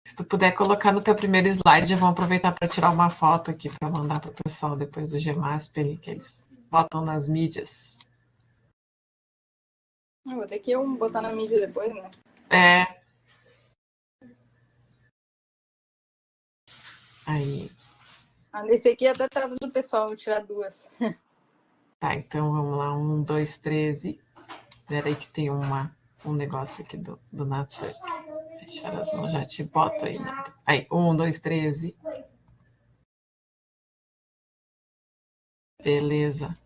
Se tu puder colocar no teu primeiro slide, eu vou aproveitar para tirar uma foto aqui para mandar para o pessoal depois do GMASP ali, que eles botam nas mídias. Vou ter que botar na mídia depois, né? É. Aí. Esse aqui até trata do pessoal, vou tirar 2. Tá, então vamos lá. 1, 2, 13. Espera aí que tem um negócio aqui do Natan. Fechar as mãos, já te boto aí, Natan. Aí, 1, 2, 13. Beleza.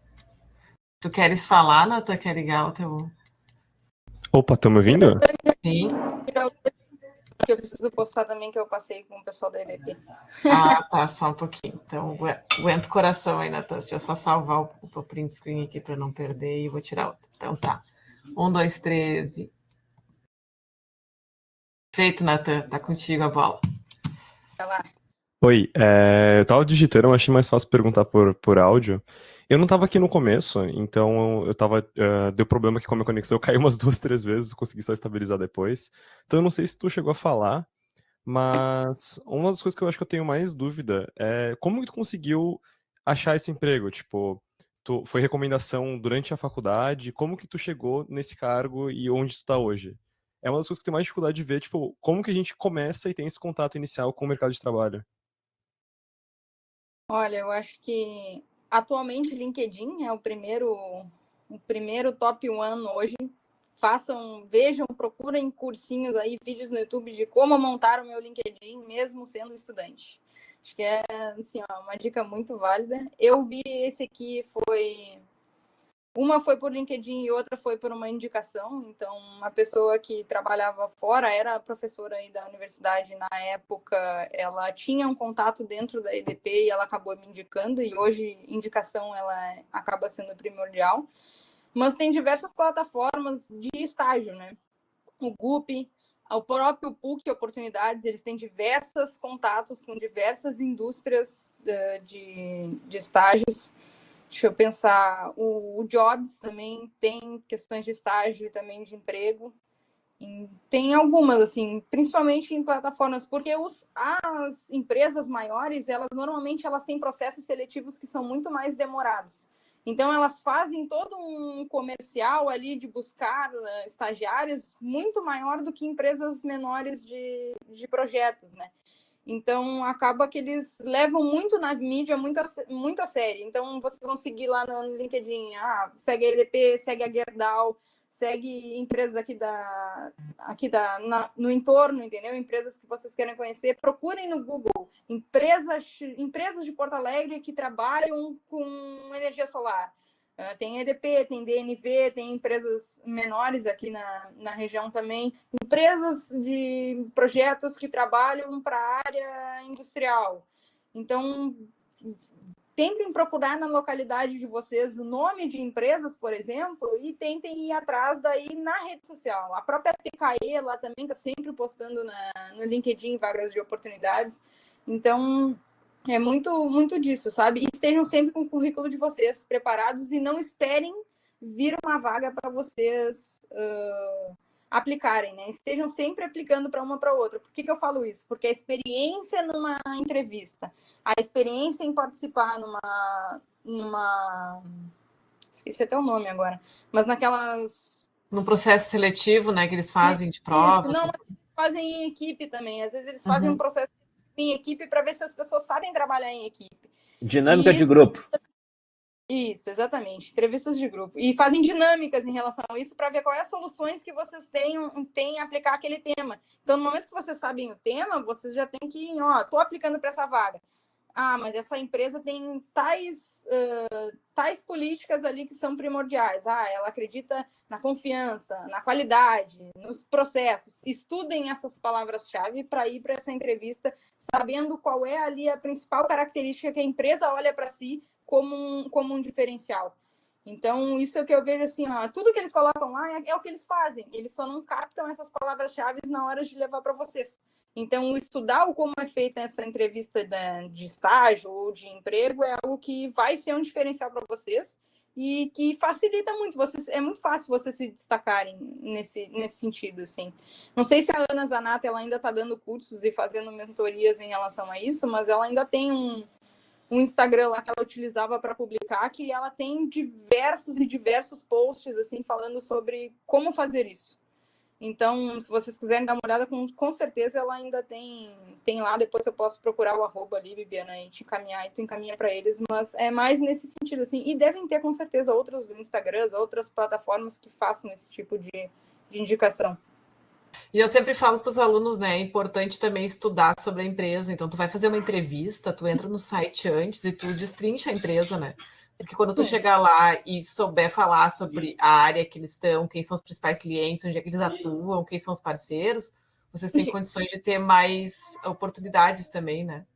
Tu queres falar, Natan? Quer ligar o teu... Opa, estão me ouvindo? Sim. Eu preciso postar também que eu passei com o pessoal da EDP. Ah, tá, só um pouquinho. Então, aguenta o coração aí, Natan. Deixa eu só salvar o print screen aqui para não perder e vou tirar outro. Então, tá. 1, 2, 13. Feito, Natan. Tá contigo a bola. Vai lá. Oi, eu tava digitando, eu achei mais fácil perguntar por áudio. Eu não tava aqui no começo, então eu tava. Deu problema aqui com a minha conexão, eu caí umas 2, 3 vezes, consegui só estabilizar depois. Então eu não sei se tu chegou a falar, mas uma das coisas que eu acho que eu tenho mais dúvida é como que tu conseguiu achar esse emprego? Tipo, foi recomendação durante a faculdade? Como que tu chegou nesse cargo e onde tu tá hoje? É uma das coisas que eu tenho mais dificuldade de ver, tipo, como que a gente começa e tem esse contato inicial com o mercado de trabalho? Olha, eu acho que atualmente LinkedIn é o primeiro top 1 hoje. Vejam, procurem cursinhos aí, vídeos no YouTube de como montar o meu LinkedIn, mesmo sendo estudante. Acho que é assim, uma dica muito válida. Eu vi esse aqui, uma foi por LinkedIn e outra foi por uma indicação. Então, uma pessoa que trabalhava fora, era professora aí da universidade na época, ela tinha um contato dentro da EDP e ela acabou me indicando. E hoje, indicação, ela acaba sendo primordial. Mas tem diversas plataformas de estágio, né? O GUP, o próprio PUC Oportunidades, eles têm diversos contatos com diversas indústrias de estágios. Deixa eu pensar, o Jobs também tem questões de estágio e também de emprego. Tem algumas, assim, principalmente em plataformas, porque as empresas maiores, normalmente elas têm processos seletivos que são muito mais demorados. Então, elas fazem todo um comercial ali de buscar estagiários muito maior do que empresas menores de projetos, né? Então, acaba que eles levam muito na mídia, muito a sério. Então, vocês vão seguir lá no LinkedIn, segue a EDP, segue a Gerdau, segue empresas no entorno, entendeu? Empresas que vocês querem conhecer. Procurem no Google empresas de Porto Alegre que trabalham com energia solar. Tem EDP, tem DNV, tem empresas menores aqui na região também. Empresas de projetos que trabalham para a área industrial. Então, tentem procurar na localidade de vocês o nome de empresas, por exemplo, e tentem ir atrás daí na rede social. A própria TKE lá também está sempre postando no LinkedIn vagas de oportunidades. Então, é muito, muito disso, sabe? E estejam sempre com o currículo de vocês preparados e não esperem vir uma vaga para vocês aplicarem, né? Estejam sempre aplicando para uma para outra. Por que eu falo isso? Porque a experiência numa entrevista, a experiência em participar numa esqueci até o nome agora, mas naquelas No processo seletivo, né, que eles fazem de isso, provas. não, mas eles fazem em equipe também. Às vezes eles fazem Uhum. um processo em equipe para ver se as pessoas sabem trabalhar em equipe. Dinâmica E de grupo. isso, exatamente. Entrevistas de grupo. E fazem dinâmicas em relação a isso para ver quais as soluções que vocês têm a aplicar aquele tema. Então, no momento que vocês sabem o tema, vocês já têm que, ó, estou aplicando para essa vaga. Ah, mas essa empresa tem tais políticas ali que são primordiais. Ah, ela acredita na confiança, na qualidade, nos processos. Estudem essas palavras-chave para ir para essa entrevista sabendo qual é ali a principal característica que a empresa olha para si como um diferencial. Então, isso é o que eu vejo assim, ó, tudo que eles colocam lá é o que eles fazem. Eles só não captam essas palavras-chave na hora de levar para vocês. Então, estudar como é feita essa entrevista de estágio ou de emprego é algo que vai ser um diferencial para vocês e que facilita muito. É muito fácil vocês se destacarem nesse sentido, assim. Não sei se a Ana Zanata ela ainda está dando cursos e fazendo mentorias em relação a isso, mas ela ainda tem um Instagram lá que ela utilizava para publicar, que ela tem diversos posts assim falando sobre como fazer isso. Então, se vocês quiserem dar uma olhada, com certeza ela ainda tem lá, depois eu posso procurar o @ ali, Bibiana, e te encaminhar, e tu encaminha para eles, mas é mais nesse sentido, assim, e devem ter com certeza outros Instagrams, outras plataformas que façam esse tipo de indicação. E eu sempre falo para os alunos, né, é importante também estudar sobre a empresa. Então, tu vai fazer uma entrevista, tu entra no site antes e tu destrincha a empresa, né? Porque quando tu chegar lá e souber falar sobre a área que eles estão, quem são os principais clientes, onde é que eles atuam, quem são os parceiros, vocês têm condições de ter mais oportunidades também, né?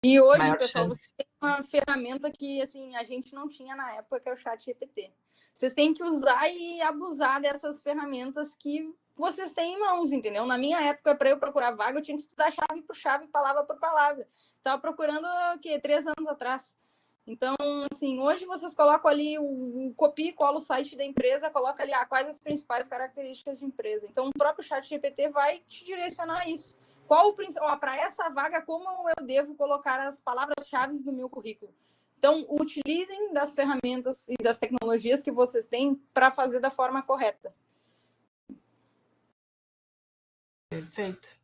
E hoje, Maior pessoal, chance. você tem uma ferramenta que assim, a gente não tinha na época, que é o ChatGPT. Vocês têm que usar e abusar dessas ferramentas que vocês têm em mãos, entendeu? Na minha época, para eu procurar vaga, eu tinha que estudar chave por chave, palavra por palavra. Estava procurando o quê? 3 anos atrás. Então, assim, hoje vocês colocam ali copia e cola o site da empresa, coloca ali quais as principais características de empresa. Então, o próprio ChatGPT vai te direcionar a isso. Para essa vaga, como eu devo colocar as palavras-chave do meu currículo? Então, utilizem das ferramentas e das tecnologias que vocês têm para fazer da forma correta. Perfeito.